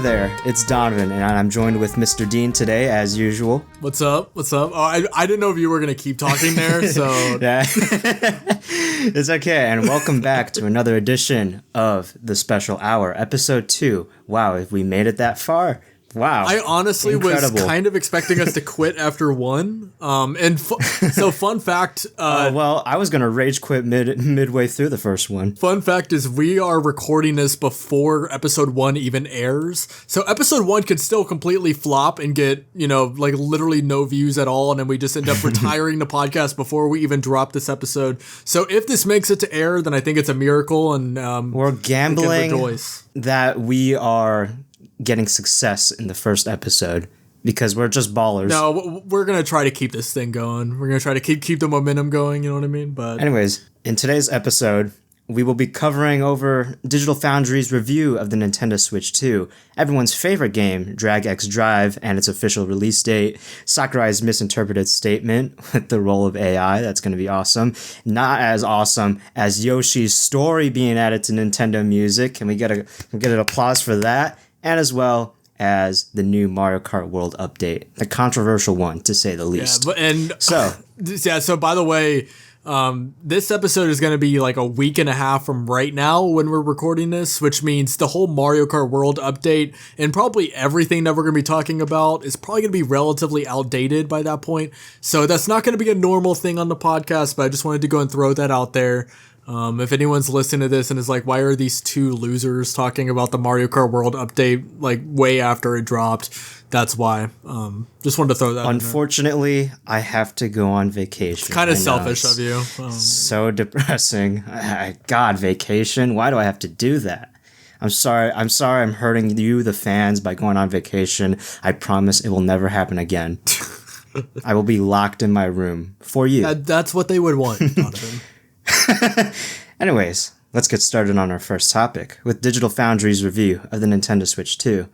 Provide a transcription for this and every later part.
there, it's Donovan, and I'm joined with MrDean today, as usual. What's up? What's up? Oh, I didn't know if you were going to keep talking there, so... Yeah. It's okay, and welcome back to another edition of The Special Hour, Episode 2. Wow, if we made it that far... Wow. I honestly was kind of expecting us to quit after one. So fun fact. Well, I was going to rage quit midway through the first one. Fun fact is we are recording this before episode 1 even airs. So episode 1 could still completely flop and get, like literally no views at all. And then we just end up retiring the podcast before we even drop this episode. So if this makes it to air, then I think it's a miracle. And we're gambling that we are getting success in the first episode because we're just ballers. No, we're going to try to keep this thing going. We're going to try to keep the momentum going, you know what I mean? But anyways, in today's episode, we will be covering over Digital Foundry's review of the Nintendo Switch 2, everyone's favorite game, Drag X Drive, and its official release date, Sakurai's misinterpreted statement with the role of AI, that's going to be awesome, not as awesome as Yoshi's story being added to Nintendo Music, and we get an applause for that, and as well as the new Mario Kart World update, the controversial one, to say the least. So by the way, this episode is going to be like a week and a half from right now when we're recording this, which means the whole Mario Kart World update and probably everything that we're going to be talking about is probably going to be relatively outdated by that point. So that's not going to be a normal thing on the podcast, but I just wanted to go and throw that out there. If anyone's listening to this and is like, why are these two losers talking about the Mario Kart World update like way after it dropped? That's why. Just wanted to throw that Unfortunately, in there. I have to go on vacation. It's kind of selfish of you. So depressing. God, vacation? Why do I have to do that? I'm sorry I'm hurting you, the fans, by going on vacation. I promise it will never happen again. I will be locked in my room for you. That's what they would want, Donovan. Anyways, let's get started on our first topic with Digital Foundry's review of the Nintendo Switch 2.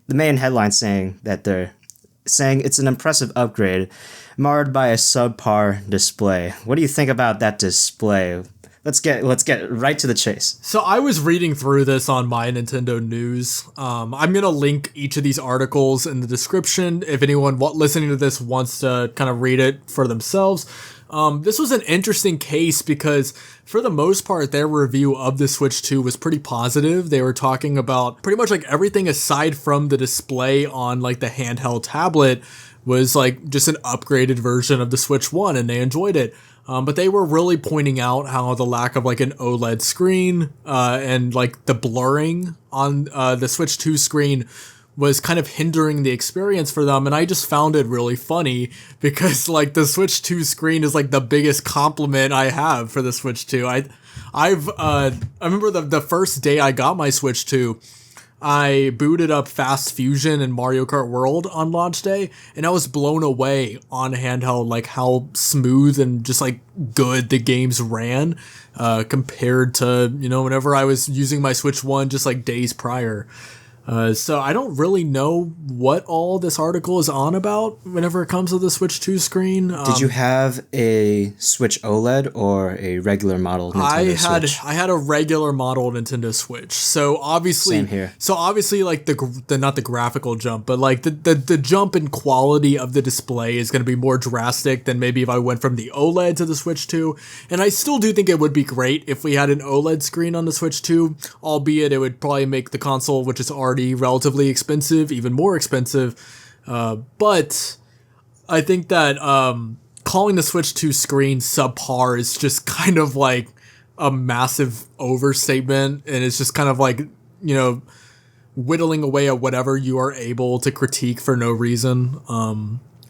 The main headline saying it's an impressive upgrade marred by a subpar display. What do you think about that display? Let's get right to the chase. So I was reading through this on My Nintendo News. I'm going to link each of these articles in the description if anyone listening to this wants to kind of read it for themselves. This was an interesting case because for the most part, their review of the Switch 2 was pretty positive. They were talking about pretty much like everything aside from the display on like the handheld tablet was like just an upgraded version of the Switch 1 and they enjoyed it. But they were really pointing out how the lack of like an OLED screen and like the blurring on the Switch 2 screen was kind of hindering the experience for them. And I just found it really funny because like the Switch 2 screen is like the biggest compliment I have for the Switch 2. I remember the first day I got my Switch 2, I booted up Fast Fusion and Mario Kart World on launch day, and I was blown away on handheld, like how smooth and just like good the games ran compared to, whenever I was using my Switch 1 just like days prior. So I don't really know what all this article is on about whenever it comes to the Switch 2 screen. Did you have a Switch OLED or a regular model Nintendo Switch? I had a regular model Nintendo Switch. So obviously, same here. So obviously, like the not the graphical jump, but like the jump in quality of the display is going to be more drastic than maybe if I went from the OLED to the Switch 2. And I still do think it would be great if we had an OLED screen on the Switch 2, albeit it would probably make the console, which is already relatively expensive, even more expensive. But I think that calling the Switch 2 screen subpar is just kind of like a massive overstatement, and it's just kind of like, whittling away at whatever you are able to critique for no reason.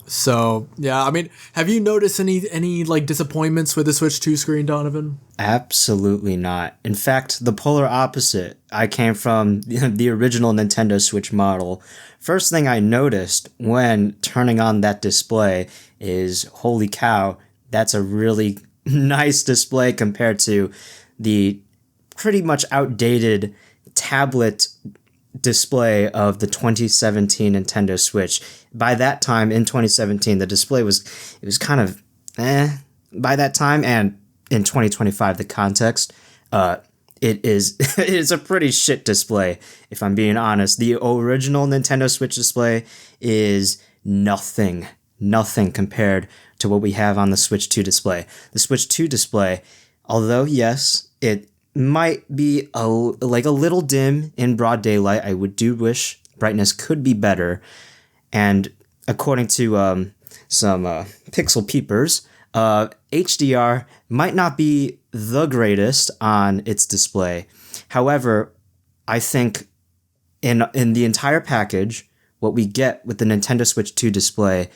So yeah, I mean, have you noticed any like disappointments with the Switch 2 screen, Donovan? Absolutely not. In fact, the polar opposite. I came from the original Nintendo Switch model. First thing I noticed when turning on that display is, holy cow, that's a really nice display compared to the pretty much outdated tablet display of the 2017 Nintendo Switch. By that time, in 2017, the display was kind of by that time, and in 2025, the context, it is it is a pretty shit display, if I'm being honest. The original Nintendo Switch display is nothing compared to what we have on the Switch 2 display. The Switch 2 display, although yes, it might be a little dim in broad daylight, I do wish brightness could be better. And according to some pixel peepers, HDR might not be the greatest on its display. However, I think in the entire package, what we get with the Nintendo Switch 2 display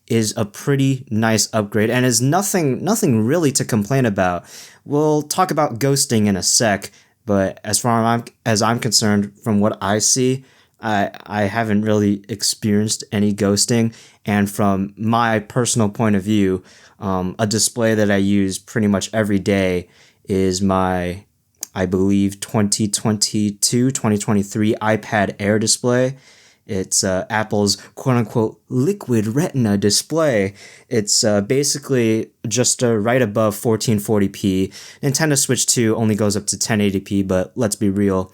is a pretty nice upgrade and is nothing really to complain about. We'll talk about ghosting in a sec, but as far as I'm concerned, from what I see, I haven't really experienced any ghosting. And from my personal point of view, a display that I use pretty much every day is my, I believe, 2023 iPad Air display. It's Apple's quote-unquote liquid retina display. It's basically just right above 1440p. Nintendo Switch 2 only goes up to 1080p, but let's be real,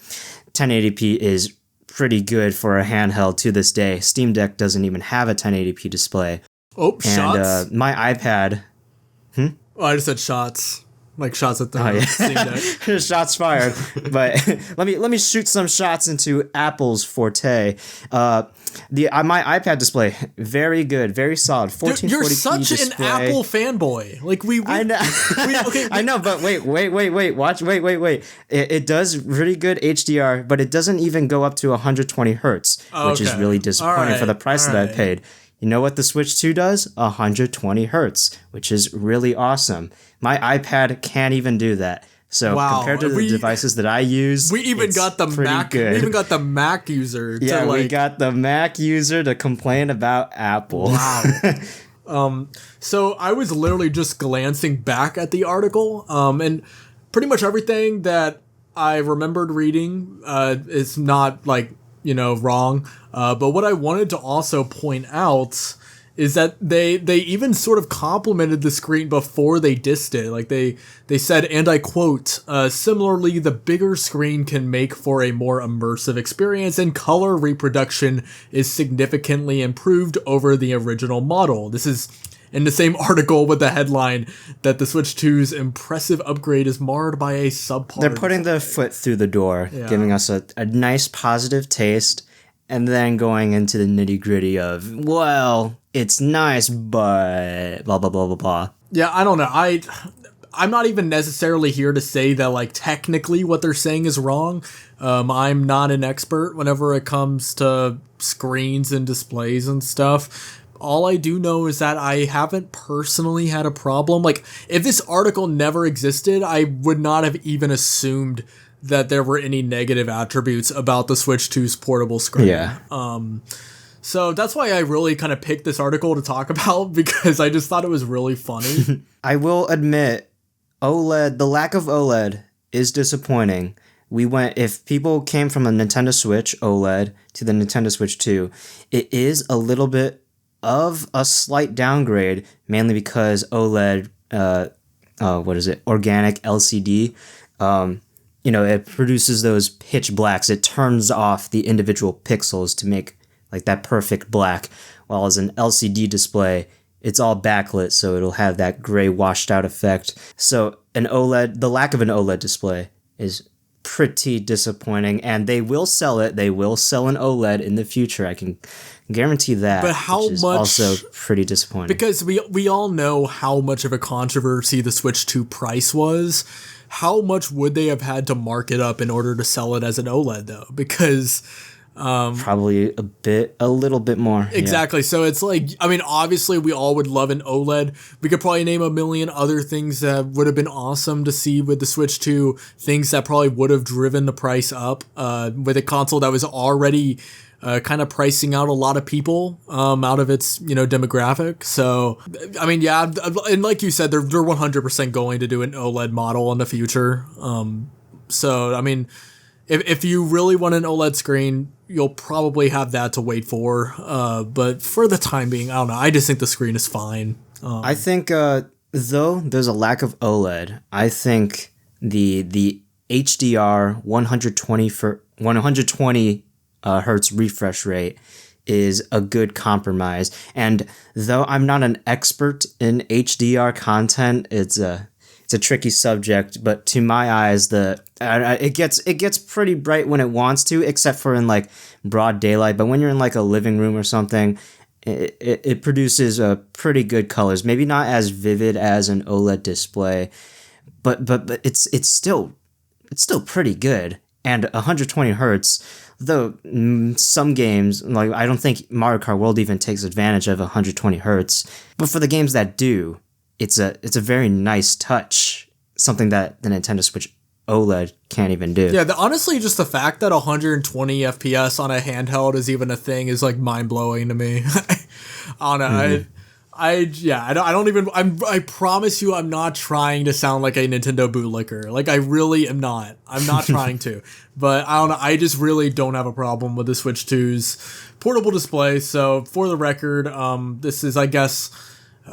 1080p is pretty good for a handheld to this day. Steam Deck doesn't even have a 1080p display. Oh, shots. And my iPad... Oh, I just said shots. Like shots at the Steam Deck. Shots fired. But let me shoot some shots into Apple's forte. My iPad display, very good, very solid. 1440p You're such display. an Apple fanboy. Like I know. I know, but wait. Watch. Wait. It does really good HDR, but it doesn't even go up to 120 hertz, which is really disappointing for the price that I paid. You know what the Switch 2 does? 120 hertz, which is really awesome. My iPad can't even do that. So compared to the devices that I use, we even got the Mac. Good. We even got the Mac user. We got the Mac user to complain about Apple. Wow. So I was literally just glancing back at the article, and pretty much everything that I remembered reading is not wrong. But what I wanted to also point out is that they even sort of complimented the screen before they dissed it. Like they said, and I quote, similarly, the bigger screen can make for a more immersive experience and color reproduction is significantly improved over the original model. This is in the same article with the headline that the Switch 2's impressive upgrade is marred by a subpar. They're putting their foot through the door, giving us a nice positive taste, and then going into the nitty-gritty of, well, it's nice, but blah, blah, blah, blah, blah. Yeah, I don't know. I'm not even necessarily here to say that, technically what they're saying is wrong. I'm not an expert whenever it comes to screens and displays and stuff. All I do know is that I haven't personally had a problem. If this article never existed, I would not have even assumed that there were any negative attributes about the Switch 2's portable screen. Yeah. So that's why I really kind of picked this article to talk about, because I just thought it was really funny. I will admit, the lack of OLED is disappointing. If people came from a Nintendo Switch OLED to the Nintendo Switch 2, it is a little bit of a slight downgrade, mainly because OLED, organic LCD, it produces those pitch blacks. It turns off the individual pixels to make that perfect black, while as an LCD display, it's all backlit, so it'll have that gray washed out effect. So the lack of an OLED display is pretty disappointing, and they will sell it. They will sell an OLED in the future. I can guarantee that. But how which is much? Also pretty disappointing. Because we all know how much of a controversy the Switch 2 price was. How much would they have had to mark it up in order to sell it as an OLED, though? Because probably a little bit more. Exactly. Yeah. So it's obviously we all would love an OLED. We could probably name a million other things that would have been awesome to see with the Switch 2, things that probably would have driven the price up with a console that was already kind of pricing out a lot of people out of its demographic. So and like you said, they're 100% going to do an OLED model in the future. If you really want an OLED screen, you'll probably have that to wait for. But for the time being, I don't know. I just think the screen is fine. I think though there's a lack of OLED, I think the HDR 120 hertz refresh rate is a good compromise. And though I'm not an expert in HDR content, it's a tricky subject, but to my eyes, it gets pretty bright when it wants to, except for in like broad daylight. But when you're in like a living room or something, it produces pretty good colors. Maybe not as vivid as an OLED display, but it's still pretty good. And 120 hertz, though some games, like I don't think Mario Kart World even takes advantage of 120 hertz, but for the games that do, it's a very nice touch, something that the Nintendo Switch OLED can't even do. Yeah, honestly, just the fact that 120 FPS on a handheld is even a thing is like mind blowing to me. I don't know. I promise you, I'm not trying to sound like a Nintendo bootlicker. Like, I really am not. I'm not trying to. But I don't know. I just really don't have a problem with the Switch 2's portable display. So, for the record, this is, I guess,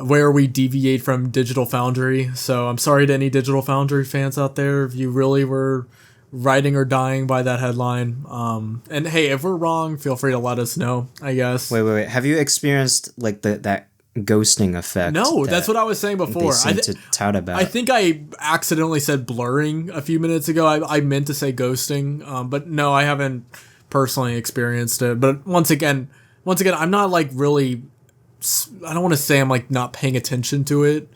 where we deviate from Digital Foundry. So, I'm sorry to any Digital Foundry fans out there if you really were writing or dying by that headline. And hey, if we're wrong, feel free to let us know, I guess. Wait. Have you experienced, like, that ghosting effect? No, that's what I was saying before. They seem to tout about. I think I accidentally said blurring a few minutes ago. I meant to say ghosting, but no, I haven't personally experienced it. But once again, I'm not like really. I don't want to say I'm like not paying attention to it,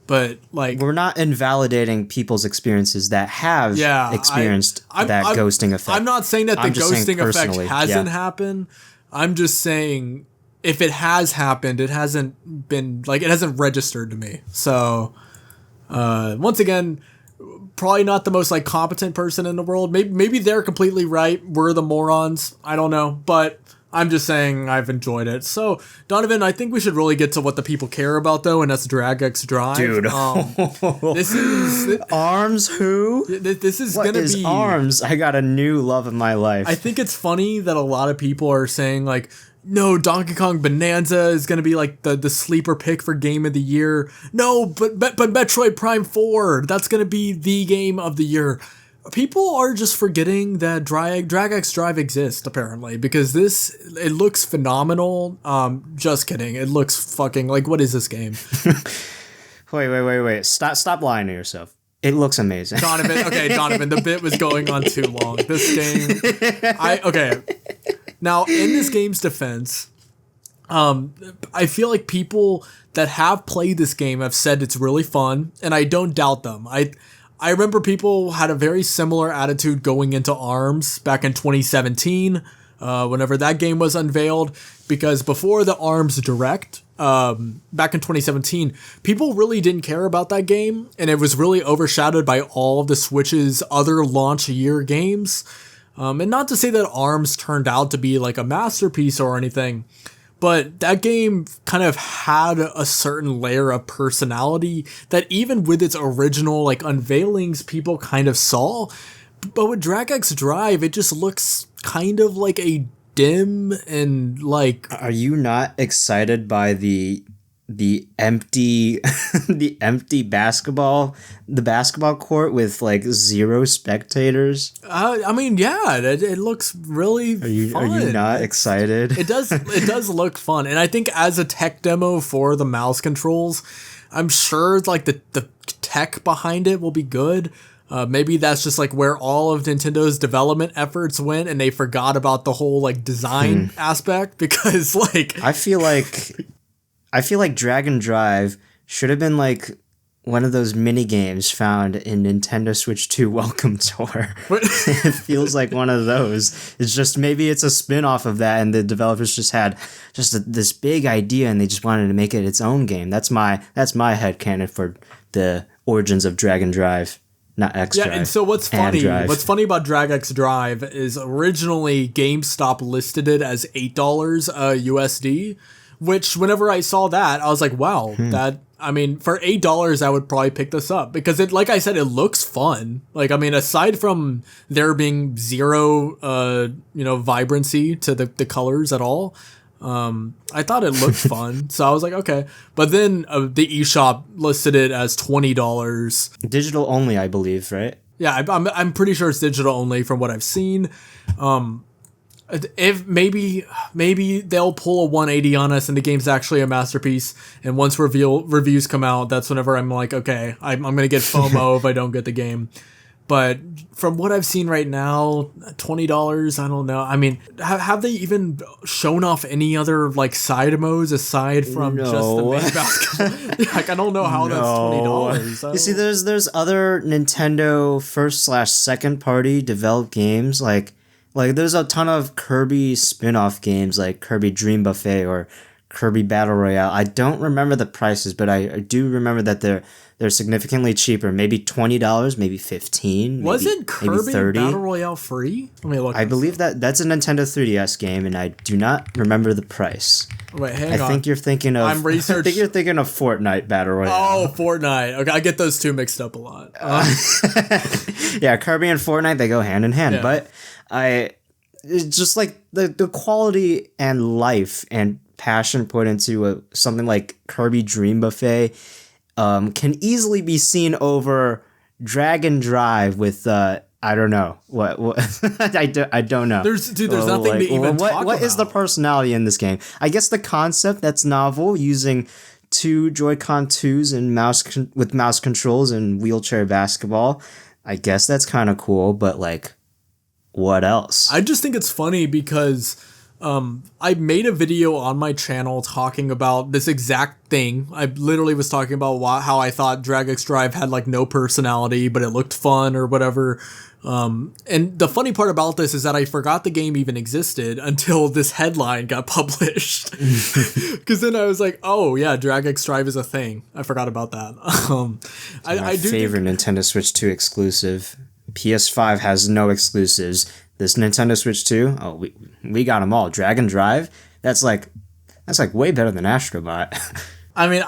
but like we're not invalidating people's experiences that have experienced that ghosting effect. I'm not saying that the ghosting effect hasn't happened. I'm just saying, if it has happened, it hasn't been like it hasn't registered to me. So once again, probably not the most like competent person in the world. Maybe they're completely right. We're the morons. I don't know, but I'm just saying I've enjoyed it. So Donovan, I think we should really get to what the people care about though, and that's DragX Drive. Dude, this is ARMS. Who? This is what gonna is be ARMS. I got a new love of my life. I think it's funny that a lot of people are saying like, no, Donkey Kong Bonanza is going to be like the sleeper pick for game of the year. No, but Metroid Prime 4, that's going to be the game of the year. People are just forgetting that DragX Drive exists, apparently, because it looks phenomenal. Just kidding. It looks fucking like, what is this game? Wait. Stop lying to yourself. It looks amazing. Donovan, the bit was going on too long. This game, Now, in this game's defense, I feel like people that have played this game have said it's really fun, and I don't doubt them. I remember people had a very similar attitude going into ARMS back in 2017, whenever that game was unveiled, because before the ARMS Direct, back in 2017, people really didn't care about that game, and it was really overshadowed by all of the Switch's other launch year games. And not to say that ARMS turned out to be like a masterpiece or anything, but that game kind of had a certain layer of personality that even with its original like unveilings, people kind of saw. But with DragX Drive, it just looks kind of like a dim and like... Are you not excited by the empty basketball court with like 0 spectators? I mean, yeah, it looks really fun. Are you not excited? It does look fun, and I think as a tech demo for the mouse controls, I'm sure like the tech behind it will be good. Maybe that's just like where all of Nintendo's development efforts went, and they forgot about the whole like design aspect, because like I feel like Dragon Drive should have been like one of those mini games found in Nintendo Switch 2 Welcome Tour. It feels like one of those. It's just, maybe it's a spin-off of that, and the developers just had this big idea and they just wanted to make it its own game. That's my headcanon for the origins of Dragon Drive. Not X Drive. Yeah, and so what's funny about DragX Drive is originally GameStop listed it as $8 USD, which whenever I saw that, I was like, wow, that, I mean, for $8, I would probably pick this up, because it, like I said, it looks fun. Like, I mean, aside from there being 0, vibrancy to the colors at all, I thought it looked fun. So I was like, okay. But then the eShop listed it as $20. Digital only, I believe, right? Yeah, I'm pretty sure it's digital only from what I've seen. If maybe they'll pull a 180 on us and the game's actually a masterpiece. And once reviews come out, that's whenever I'm like, okay, I'm gonna get FOMO if I don't get the game. But from what I've seen right now, $20, I don't know. I mean, have they even shown off any other like side modes aside from just the main basketball? Like, I don't know how that's $20. You see, there's other Nintendo first/second party developed games like there's a ton of Kirby spin-off games like Kirby Dream Buffet or Kirby Battle Royale. I don't remember the prices, but I do remember that they're significantly cheaper. Maybe $20, maybe $15. Wasn't Kirby Battle Royale free? Let me look. I believe that's a Nintendo 3DS game, and I do not remember the price. Wait, hang on. I think you're thinking of. I think you're thinking of Fortnite Battle Royale. Oh, Fortnite. Okay, I get those two mixed up a lot. Yeah, Kirby and Fortnite, they go hand in hand. Yeah. But it's just like the quality and life and passion put into something like Kirby Dream Buffet can easily be seen over Drag and Drive with I don't know what I don't know. There's nothing to even talk about. What is the personality in this game? I guess the concept that's novel, using two Joy-Con 2s and with mouse controls and wheelchair basketball. I guess that's kind of cool, but like, what else? I just think it's funny because I made a video on my channel talking about this exact thing. I literally was talking about how I thought Drag X Drive had like no personality, but it looked fun or whatever. And the funny part about this is that I forgot the game even existed until this headline got published. Because then I was like, oh yeah, Drag X Drive is a thing. I forgot about that. My favorite Nintendo Switch 2 exclusive. PS5 has no exclusives. This Nintendo Switch 2, oh, we got them all. Drag and Drive, that's like way better than Astrobot. I mean,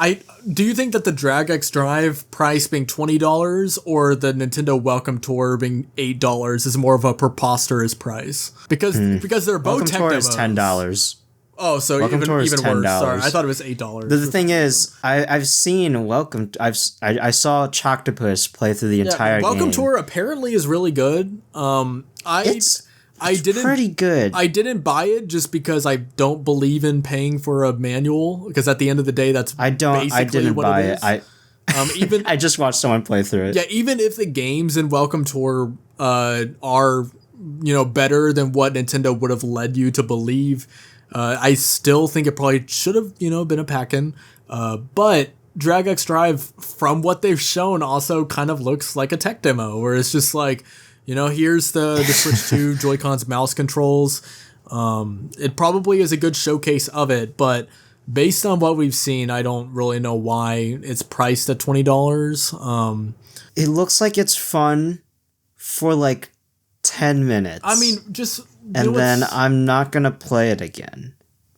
do you think that the Drag X Drive price being $20 or the Nintendo Welcome Tour being $8 is more of a preposterous price? Because they're both Welcome tech Tour demos. Is $10. Oh, so Welcome even worse. $10. Sorry, I thought it was $8. The thing is, I've seen Welcome. I saw Choctopus play through the entire game. Welcome Tour apparently is really good. It's pretty good. I didn't buy it just because I don't believe in paying for a manual. Because at the end of the day, I didn't buy it. Even I just watched someone play through it. Yeah, even if the games in Welcome Tour are better than what Nintendo would have led you to believe. I still think it probably should have, been a pack-in. But Drag X Drive, from what they've shown, also kind of looks like a tech demo, where it's just like, here's the Switch 2 Joy-Cons mouse controls. It probably is a good showcase of it, but based on what we've seen, I don't really know why it's priced at $20. It looks like it's fun for like 10 minutes. I mean, and then I'm not going to play it again.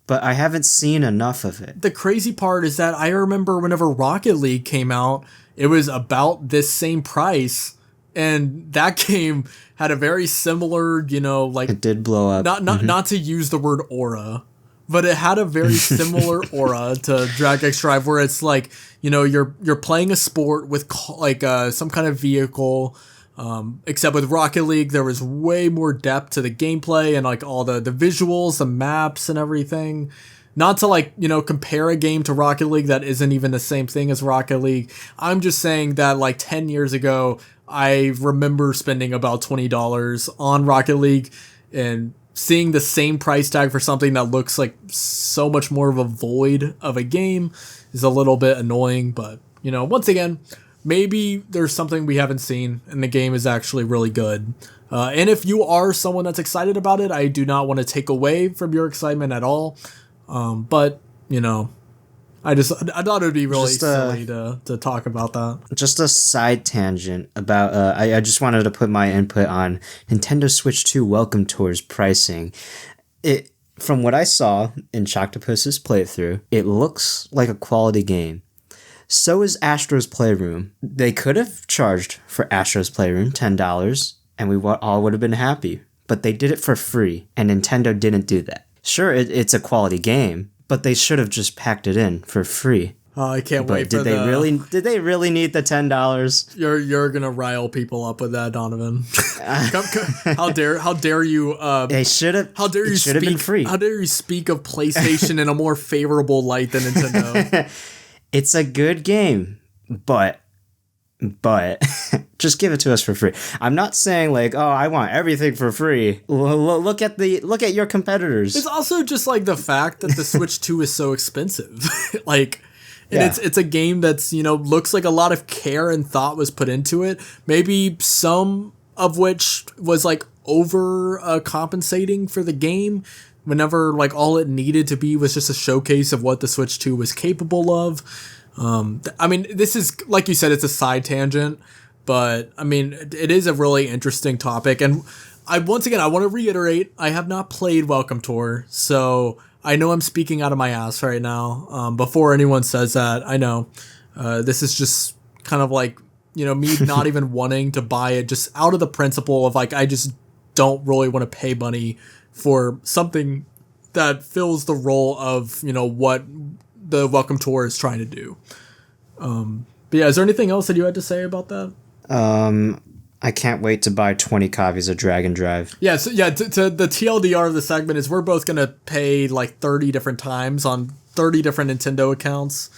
But I haven't seen enough of it. The crazy part is that I remember whenever Rocket League came out, it was about this same price. And that game had a very similar, it did blow up. Not to use the word aura, but it had a very similar aura to Drag X Drive, where it's like, you're playing a sport with like some kind of vehicle. Except with Rocket League, there was way more depth to the gameplay and like all the visuals, the maps and everything. Not to compare a game to Rocket League that isn't even the same thing as Rocket League. I'm just saying that like 10 years ago, I remember spending about $20 on Rocket League and seeing the same price tag for something that looks like so much more of a void of a game is a little bit annoying. But, once again, maybe there's something we haven't seen and the game is actually really good. And if you are someone that's excited about it, I do not want to take away from your excitement at all. But, I thought it would be really silly to talk about that. Just a side tangent about, I just wanted to put my input on Nintendo Switch 2 Welcome Tour's pricing. From what I saw in Choctopus's playthrough, it looks like a quality game. So is Astro's Playroom. They could have charged for Astro's Playroom $10, and we all would have been happy. But they did it for free, and Nintendo didn't do that. Sure, it's a quality game, but they should have just packed it in for free. I can't But wait did for did they really need the $10? You're gonna rile people up with that, Donovan. How dare you? They should have. How dare you should have been free. How dare you speak of PlayStation in a more favorable light than Nintendo? It's a good game, but just give it to us for free. I'm not saying like, oh, I want everything for free. Look at your competitors. It's also just like the fact that the Switch 2 is so expensive. Like, and it's a game that's, looks like a lot of care and thought was put into it. Maybe some of which was like over compensating for the game, whenever like all it needed to be was just a showcase of what the Switch 2 was capable of. I mean, this is, like you said, it's a side tangent, but I mean, it is a really interesting topic. And once again, I want to reiterate, I have not played Welcome Tour, so I know I'm speaking out of my ass right now. Before anyone says that, I know, this is just kind of like, me not even wanting to buy it, just out of the principle of like, I just don't really want to pay money for something that fills the role of, what the Welcome Tour is trying to do. But yeah, is there anything else that you had to say about that? I can't wait to buy 20 copies of Dragon Drive. Yeah, so yeah, to the TLDR of the segment is we're both gonna pay like 30 different times on 30 different Nintendo accounts,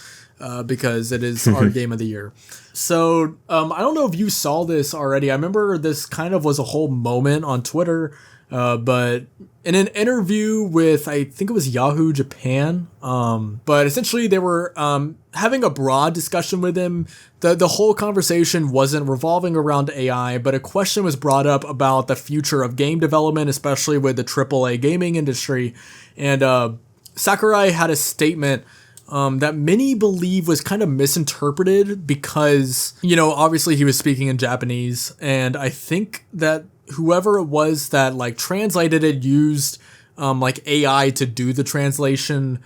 because it is our game of the year. So I don't know if you saw this already. I remember this kind of was a whole moment on Twitter. But in an interview with, I think it was Yahoo Japan, but essentially they were having a broad discussion with him. The whole conversation wasn't revolving around AI, but a question was brought up about the future of game development, especially with the AAA gaming industry. And Sakurai had a statement that many believe was kind of misinterpreted because, obviously he was speaking in Japanese, and I think that whoever it was that like translated it used like AI to do the translation.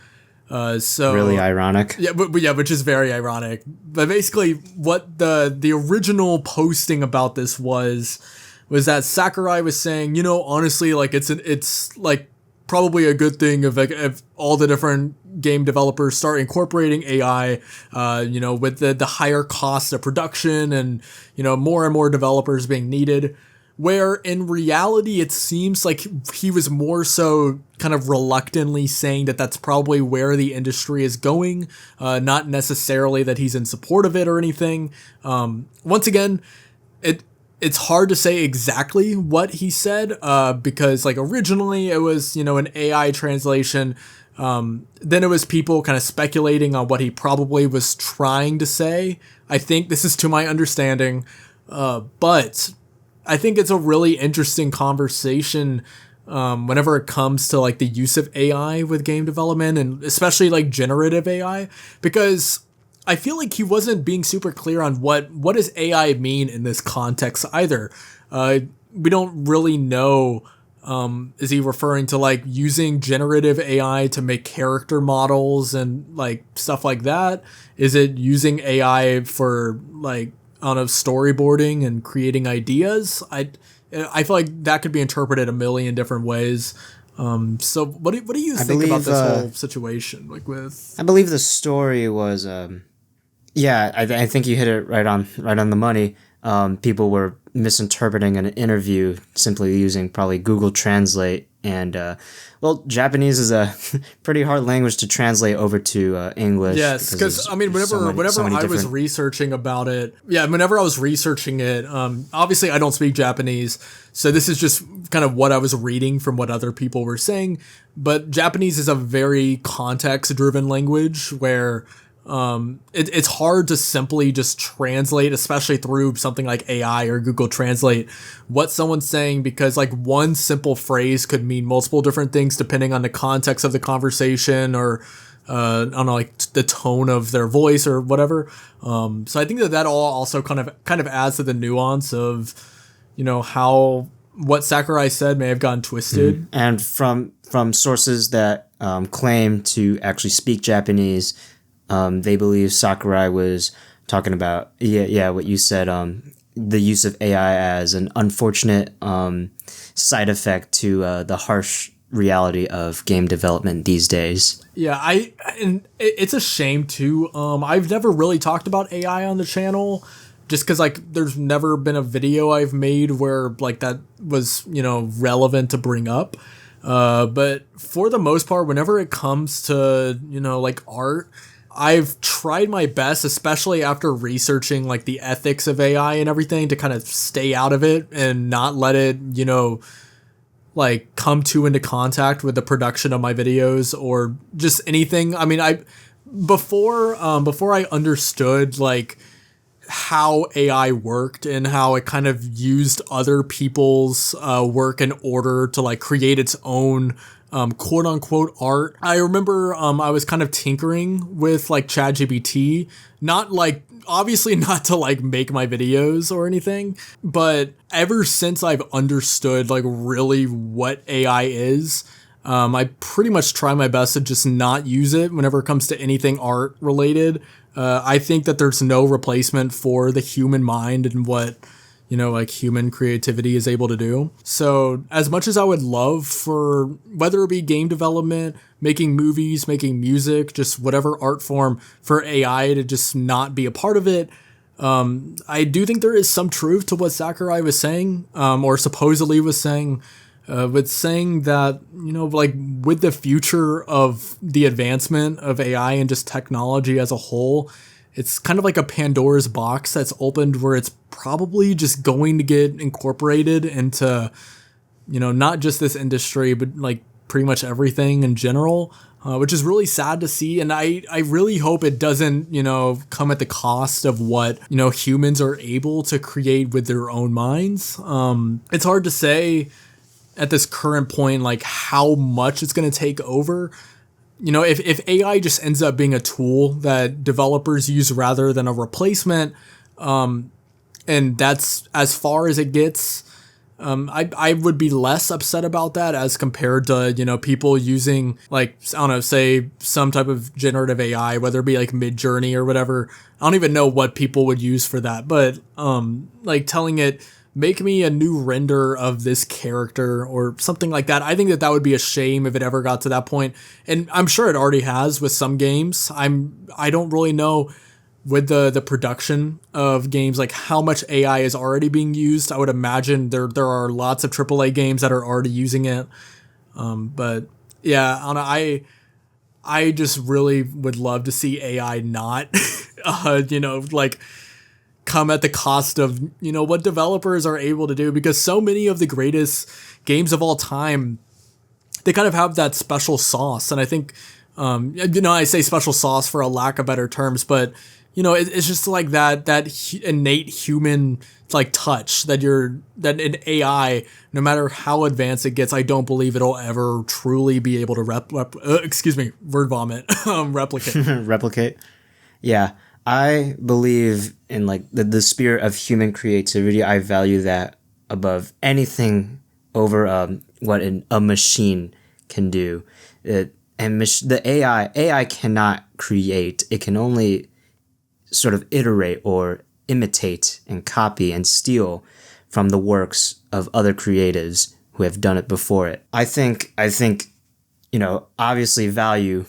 So really ironic. Yeah, but which is very ironic. But basically, what the original posting about this was that Sakurai was saying, honestly, like it's like probably a good thing if all the different game developers start incorporating AI, with the higher cost of production and more and more developers being needed. Where in reality, it seems like he was more so kind of reluctantly saying that that's probably where the industry is going, not necessarily that he's in support of it or anything. Once again, it's hard to say exactly what he said, because like originally it was, an AI translation. Then it was people kind of speculating on what he probably was trying to say. I think this is to my understanding, but I think it's a really interesting conversation whenever it comes to like the use of AI with game development, and especially like generative AI, because I feel like he wasn't being super clear on what does AI mean in this context either. We don't really know. Is he referring to like using generative AI to make character models and like stuff like that? Is it using AI for like storyboarding and creating ideas? I feel like that could be interpreted a million different ways. So what do you think about this whole situation? Like with, I believe the story was, I think you hit it right on the money. People were misinterpreting an interview simply using probably Google Translate, and Japanese is a pretty hard language to translate over to English. Yes, because I mean, whenever I was researching about it, whenever I was researching it, obviously I don't speak Japanese, so this is just kind of what I was reading from what other people were saying. But Japanese is a very context-driven language where it's hard to simply just translate, especially through something like AI or Google Translate, what someone's saying, because like one simple phrase could mean multiple different things depending on the context of the conversation or I don't know, like the tone of their voice or whatever. So I think that all also kind of adds to the nuance of, how what Sakurai said may have gotten twisted. And from sources that claim to actually speak Japanese, they believe Sakurai was talking about, what you said, the use of AI as an unfortunate side effect to the harsh reality of game development these days. Yeah, and it's a shame too. I've never really talked about AI on the channel, just because like there's never been a video I've made where like that was relevant to bring up. But for the most part, whenever it comes to like art, I've tried my best, especially after researching like the ethics of AI and everything, to kind of stay out of it and not let it like come into contact with the production of my videos or just anything. I mean, before I understood like how AI worked and how it kind of used other people's work in order to like create its own quote unquote art. I remember I was kind of tinkering with like ChatGPT, not like obviously not to like make my videos or anything, but ever since I've understood like really what AI is, I pretty much try my best to just not use it whenever it comes to anything art related. I think that there's no replacement for the human mind and what like human creativity is able to do. So as much as I would love for whether it be game development, making movies, making music, just whatever art form, for AI to just not be a part of it, I do think there is some truth to what Sakurai was saying, or supposedly was saying, with saying that, like with the future of the advancement of AI and just technology as a whole, it's kind of like a Pandora's box that's opened where it's probably just going to get incorporated into, not just this industry, but like pretty much everything in general, which is really sad to see. And I really hope it doesn't, come at the cost of what, humans are able to create with their own minds. It's hard to say at this current point, like how much it's going to take over. If AI just ends up being a tool that developers use rather than a replacement, and that's as far as it gets, I would be less upset about that as compared to, people using like, I don't know, say some type of generative AI, whether it be like Midjourney or whatever. I don't even know what people would use for that, but like telling it, make me a new render of this character or something like that. I think that would be a shame if it ever got to that point. And I'm sure it already has with some games. I don't really know with the production of games, like how much AI is already being used. I would imagine there are lots of AAA games that are already using it. But yeah, I just really would love to see AI not, like come at the cost of, what developers are able to do, because so many of the greatest games of all time, they kind of have that special sauce. And I think, I say special sauce for a lack of better terms, but it's just like that innate human like touch that an AI, no matter how advanced it gets, I don't believe it'll ever truly be able to word vomit, replicate. Replicate. Yeah. I believe in like the spirit of human creativity. I value that above anything over what a machine can do. The AI cannot create. It can only sort of iterate or imitate and copy and steal from the works of other creatives who have done it before it. I think obviously value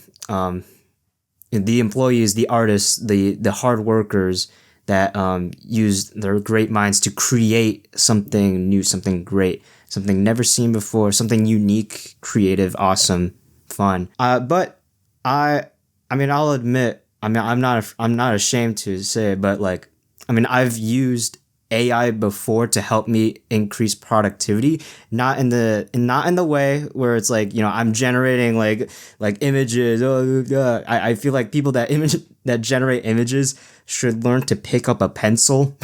the employees, the artists, the hard workers that use their great minds to create something new, something great, something never seen before, something unique, creative, awesome, fun. But I'll admit, I'm not ashamed to say it, but like, I've used AI before to help me increase productivity, not in the way where it's like, I'm generating like images. I feel like people that generate images should learn to pick up a pencil.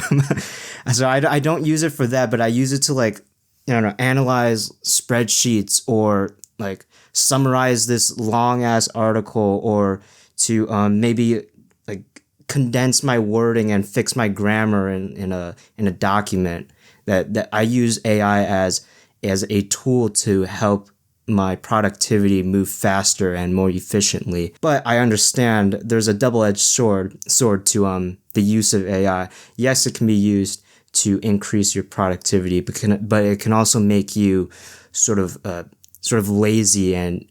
So I don't use it for that, but I use it to like, analyze spreadsheets or like summarize this long ass article, or to maybe like condense my wording and fix my grammar in a document. That I use AI as a tool to help my productivity move faster and more efficiently. But I understand there's a double-edged sword to the use of AI. Yes, it can be used to increase your productivity, but it can also make you sort of sort of lazy and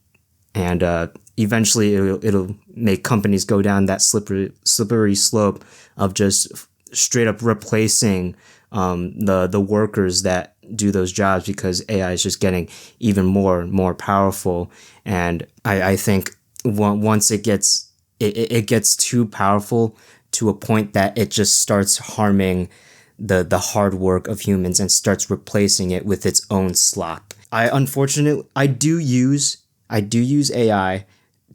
eventually it'll make companies go down that slippery slope of just straight up replacing the workers that do those jobs, because AI is just getting even more powerful. And I think once it gets too powerful to a point that it just starts harming the hard work of humans and starts replacing it with its own slop. I do use AI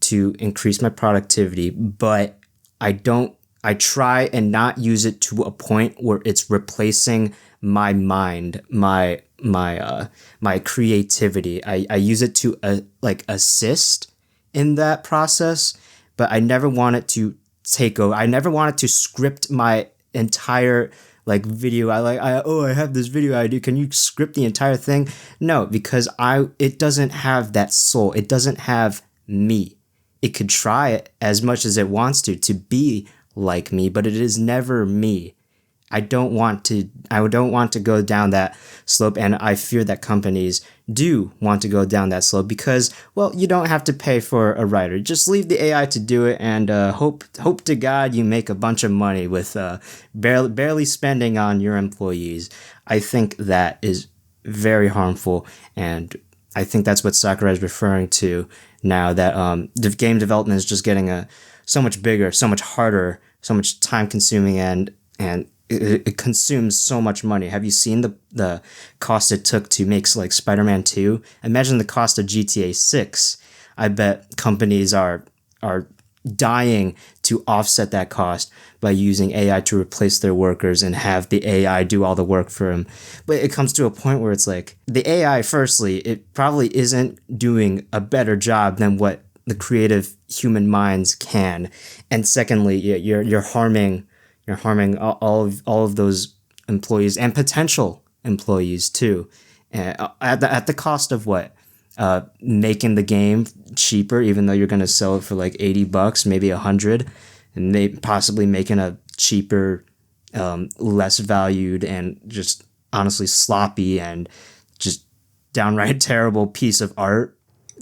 to increase my productivity, but I try and not use it to a point where it's replacing my mind, my creativity. I use it to assist in that process, but I never want it to take over. I never want it to script my entire video. I have this video idea. Can you script the entire thing? No, because it doesn't have that soul. It doesn't have me. It could try it as much as it wants to be like me, but it is never me. I don't want to go down that slope, and I fear that companies do want to go down that slope because, well, you don't have to pay for a writer. Just leave the AI to do it, and hope to God you make a bunch of money with barely spending on your employees. I think that is very harmful, and I think that's what Sakurai is referring to now, that the game development is just getting so much bigger, so much harder, so much time consuming, and it consumes so much money. Have you seen the cost it took to make Spider-Man 2? Imagine the cost of GTA 6. I bet companies are dying to offset that cost by using AI to replace their workers and have the AI do all the work for them. But it comes to a point where it's the AI, firstly, it probably isn't doing a better job than what the creative human minds can. And secondly, you're harming all of those employees and potential employees too, at the cost of what? Making the game cheaper, even though you're going to sell it for $80, maybe $100, and possibly making a cheaper, less valued, and just honestly sloppy and just downright terrible piece of art.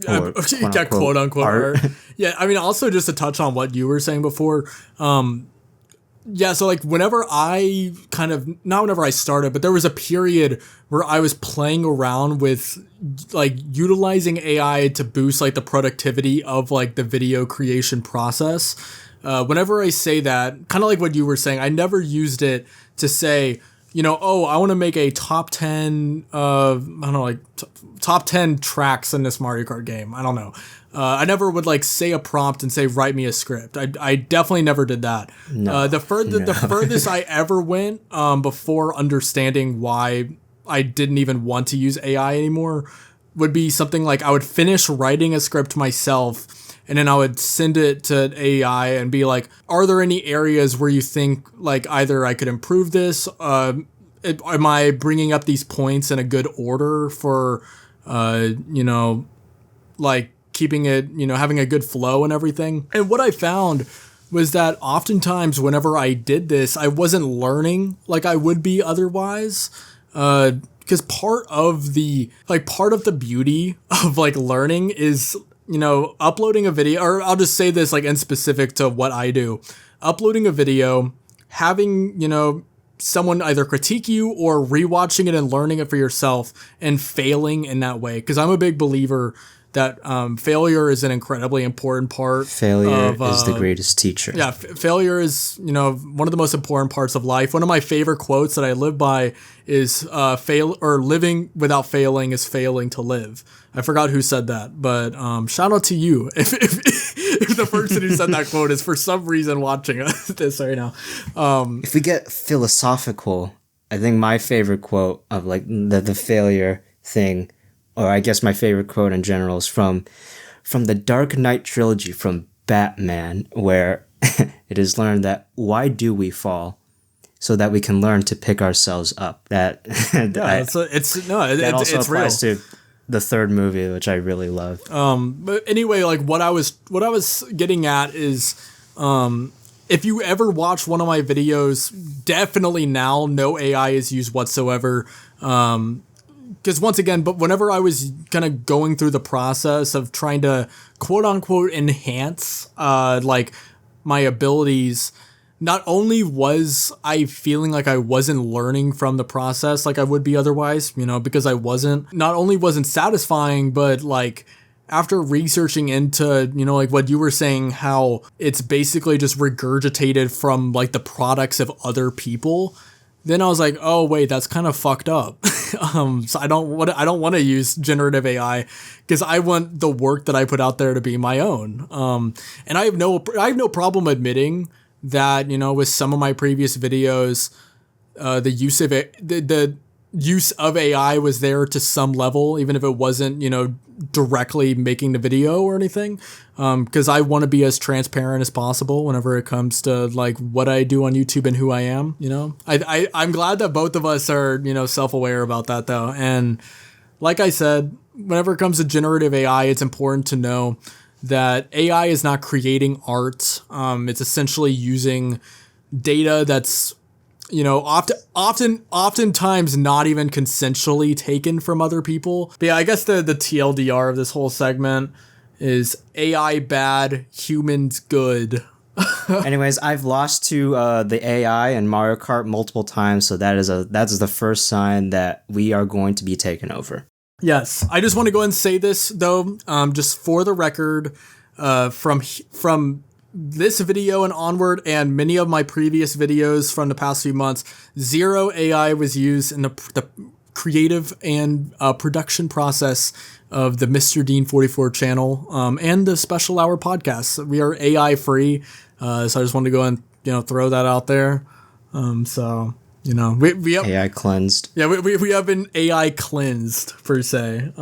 Or quote unquote art. Yeah, I mean, also just to touch on what you were saying before, yeah, so whenever I not whenever I started, but there was a period where I was playing around with utilizing AI to boost the productivity of the video creation process. Whenever I say that, kind of like what you were saying, I never used it to say, I want to make a top 10, top 10 tracks in this Mario Kart game. I don't know. I never would say a prompt and say, write me a script. I definitely never did that. No, the furthest I ever went, before understanding why I didn't even want to use AI anymore, would be something I would finish writing a script myself, and then I would send it to AI and be like, are there any areas where you think either I could improve this? Am I bringing up these points in a good order for, keeping it, having a good flow and everything? And what I found was that oftentimes whenever I did this, I wasn't learning like I would be otherwise. Because part of the beauty of learning is, uploading a video, or I'll just say this in specific to what I do, uploading a video, having, someone either critique you or rewatching it and learning it for yourself and failing in that way. Because I'm a big believer that failure is an incredibly important part. Failure is the greatest teacher. Yeah, failure is, one of the most important parts of life. One of my favorite quotes that I live by is living without failing is failing to live. I forgot who said that, but shout out to you if the person who said that quote is for some reason watching this right now. If we get philosophical, I think my favorite quote of the failure thing, or I guess my favorite quote in general, is from the Dark Knight trilogy from Batman, where it is learned that why do we fall? So that we can learn to pick ourselves up. That also applies to the third movie, which I really love. But anyway, what I was getting at is, if you ever watch one of my videos, definitely now no AI is used whatsoever. because once again, but whenever I was kind of going through the process of trying to quote unquote enhance like my abilities, not only was I feeling like I wasn't learning from the process like I would be otherwise, you know, because I wasn't, not only wasn't satisfying, but like after researching into, you know, like what you were saying, how it's basically just regurgitated from like the products of other people, then I was like, oh wait, that's kind of fucked up. So I don't want to use generative AI because I want the work that I put out there to be my own. And I have no problem admitting that, you know, with some of my previous videos, the use of it, the use of AI was there to some level, even if it wasn't, you know, directly making the video or anything. Because I want to be as transparent as possible whenever it comes to like what I do on YouTube and who I am, you know. I'm glad that both of us are, you know, self-aware about that though. And like I said, whenever it comes to generative AI, it's important to know that AI is not creating art. It's essentially using data that's, you know, oftentimes not even consensually taken from other people. But yeah, I guess the TLDR of this whole segment is AI bad, humans good. Anyways, I've lost to the AI in Mario Kart multiple times, so that's the first sign that we are going to be taken over. Yes, I just want to go ahead and say this though, just for the record, from this video and onward, and many of my previous videos from the past few months, zero AI was used in the creative and production process of the MrDean44 channel and the Special Hour podcast. We are AI free, so I just wanted to go and, you know, throw that out there. So, you know, we have AI cleansed. Yeah, we have been AI cleansed per se.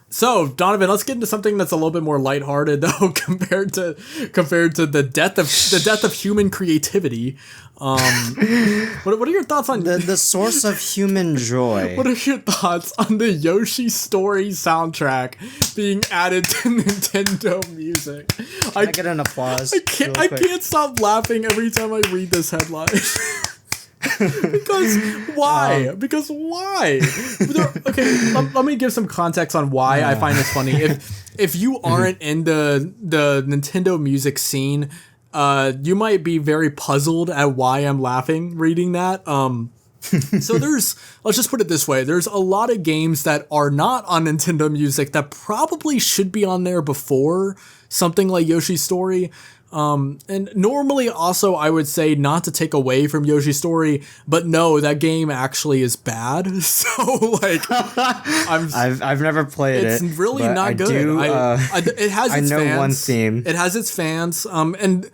So Donovan, let's get into something that's a little bit more lighthearted though, compared to the death of human creativity. What are your thoughts on the source of human joy? What are your thoughts on the Yoshi Story soundtrack being added to Nintendo Music? Can I get an applause? I can't stop laughing every time I read this headline. Because why? Okay, let me give some context on why I find this funny. If you aren't in the Nintendo Music scene, you might be very puzzled at why I'm laughing reading that. So let's just put it this way. There's a lot of games that are not on Nintendo Music that probably should be on there before something like Yoshi's Story. And normally also I would say not to take away from Yoshi's Story, but no, that game actually is bad. So like, I've never played it. It's really not good. It has its fans. I know one theme. It has its fans. And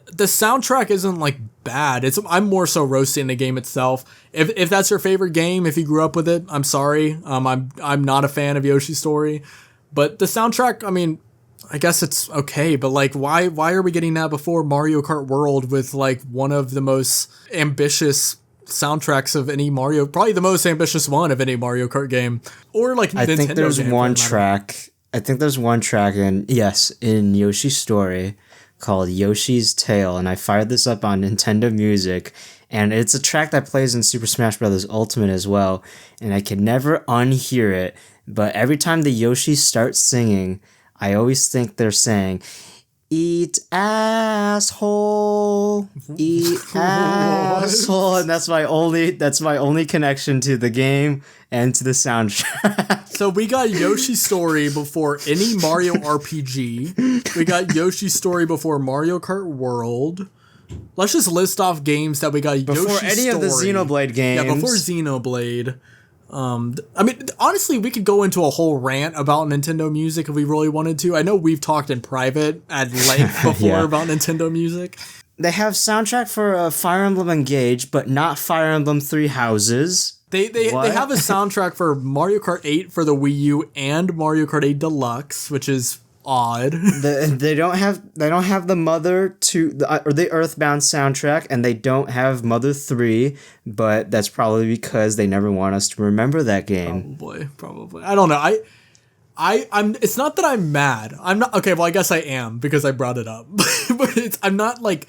the soundtrack isn't like bad. I'm more so roasting the game itself. If that's your favorite game, if you grew up with it, I'm sorry. I'm not a fan of Yoshi's Story, but the soundtrack, I mean, I guess it's okay, but like, why are we getting that before Mario Kart World with like one of the most ambitious soundtracks of any Mario, probably the most ambitious one of any Mario Kart game, or like I think there's one track. I think there's one track in Yoshi's Story called Yoshi's Tale, and I fired this up on Nintendo Music, and it's a track that plays in Super Smash Bros. Ultimate as well, and I can never unhear it. But every time the Yoshi starts singing, I always think they're saying, "Eat asshole, eat asshole," and that's my only connection to the game and to the soundtrack. So we got Yoshi's Story before any Mario RPG. We got Yoshi's Story before Mario Kart World. Let's just list off games that we got before Yoshi's any Story. of the Xenoblade games. Yeah, before Xenoblade. I mean, honestly, we could go into a whole rant about Nintendo Music if we really wanted to. I know we've talked in private at length before about Nintendo Music. They have soundtrack for Fire Emblem Engage, but not Fire Emblem Three Houses. They have a soundtrack for Mario Kart 8 for the Wii U and Mario Kart 8 Deluxe, which is odd. They don't have the Mother 2 or the Earthbound soundtrack, and they don't have Mother 3, but that's probably because they never want us to remember that game. Probably. I don't know. I'm. It's not that I'm mad. I'm not. Okay, well, I guess I am because I brought it up. But I'm not like,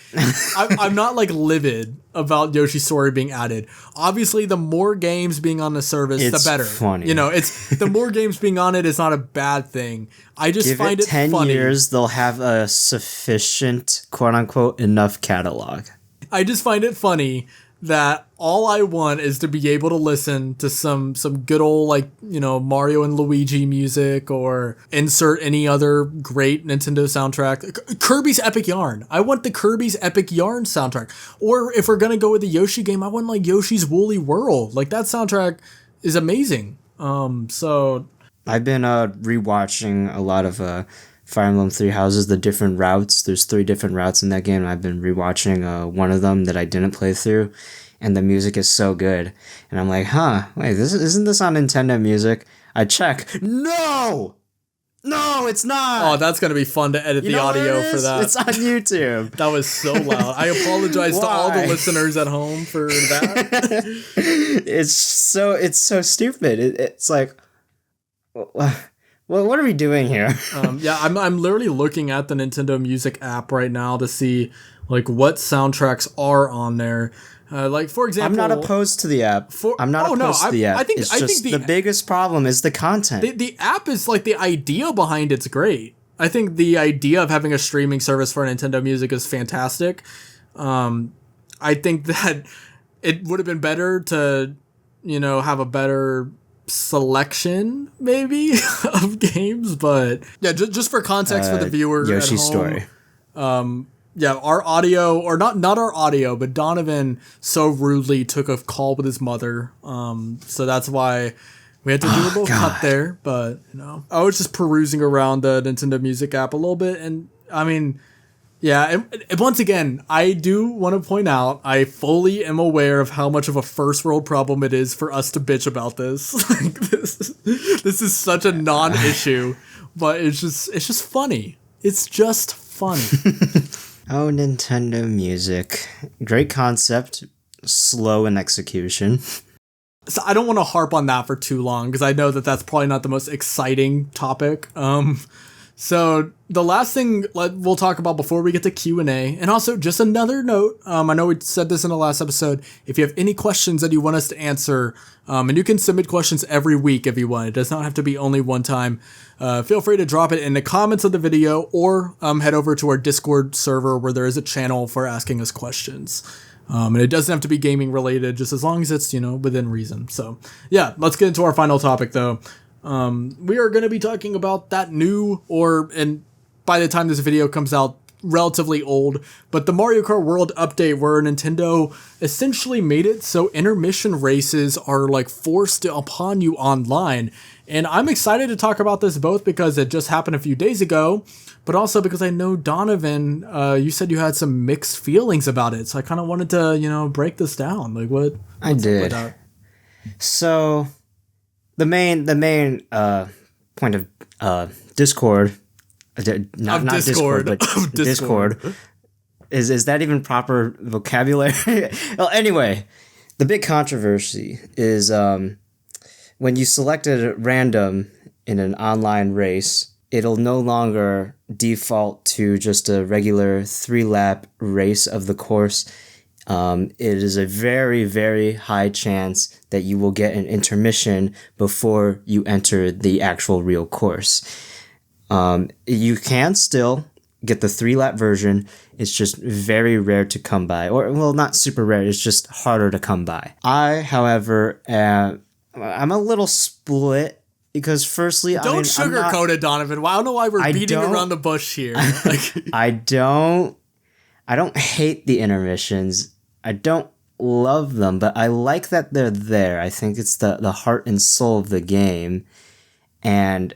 I'm not like livid about Yoshi's Story being added. Obviously, the more games being on the service, the better. Funny. You know, it's the more games being on it is not a bad thing. I just find it 10 funny. years, they'll have a sufficient, quote unquote, enough catalog. I just find it funny that all I want is to be able to listen to some good old, like, you know, Mario and Luigi music, or insert any other great Nintendo soundtrack. Kirby's Epic Yarn. I want the Kirby's Epic Yarn soundtrack. Or if we're going to go with the Yoshi game, I want like Yoshi's Woolly World. Like, that soundtrack is amazing. So I've been rewatching a lot of Fire Emblem Three Houses, the different routes. There's 3 different routes in that game. I've been rewatching one of them that I didn't play through, and the music is so good. And I'm like, wait, isn't this on Nintendo Music? I check. No, it's not. Oh, that's gonna be fun to edit the audio for that. It's on YouTube. That was so loud. I apologize to all the listeners at home for that. It's so stupid. It's like, what are we doing here? Yeah, I'm literally looking at the Nintendo Music app right now to see like what soundtracks are on there. Like, for example, I'm not opposed to the app. I'm not opposed to the app. I think the biggest problem is the content. The app is like, the idea behind it's great. I think the idea of having a streaming service for Nintendo Music is fantastic. I think that it would have been better to, you know, have a better selection maybe of games, but yeah, just for context for the viewer Yoshi's at home, Story. Yeah, our audio, or not our audio, but Donovan so rudely took a call with his mother, so that's why we had to do a little cut there. But, you know, I was just perusing around the Nintendo Music app a little bit, and I mean, yeah, and once again, I do want to point out, I fully am aware of how much of a first world problem it is for us to bitch about this. Like, this is such a non-issue, but it's just funny. It's just funny. Oh, Nintendo Music. Great concept, slow in execution. So I don't want to harp on that for too long, because I know that that's probably not the most exciting topic. So the last thing we'll talk about before we get to Q&A, and also just another note, I know we said this in the last episode, if you have any questions that you want us to answer, and you can submit questions every week if you want, it does not have to be only one time, feel free to drop it in the comments of the video, or head over to our Discord server where there is a channel for asking us questions. And it doesn't have to be gaming related, just as long as it's, you know, within reason. So yeah, let's get into our final topic though. We are going to be talking about that new, and by the time this video comes out, relatively old, but the Mario Kart World update where Nintendo essentially made it so intermission races are like forced upon you online. And I'm excited to talk about this both because it just happened a few days ago, but also because I know Donovan, you said you had some mixed feelings about it. So I kind of wanted to, you know, break this down. Like what? I did. So the main point of Discord, not Discord, but Discord, is that even proper vocabulary? Well, anyway, the big controversy is when you selected at random in an online race, it'll no longer default to just a regular 3-lap race of the course. It is a very, very high chance that you will get an intermission before you enter the actual real course. You can still get the 3-lap version. It's just very rare to come by. Or, well, not super rare. It's just harder to come by. I, however, I'm a little split because firstly, don't sugarcoat it, Donovan. Well, I don't know why we're beating around the bush here. I don't hate the intermissions. I don't love them, but I like that they're there. I think it's the heart and soul of the game, and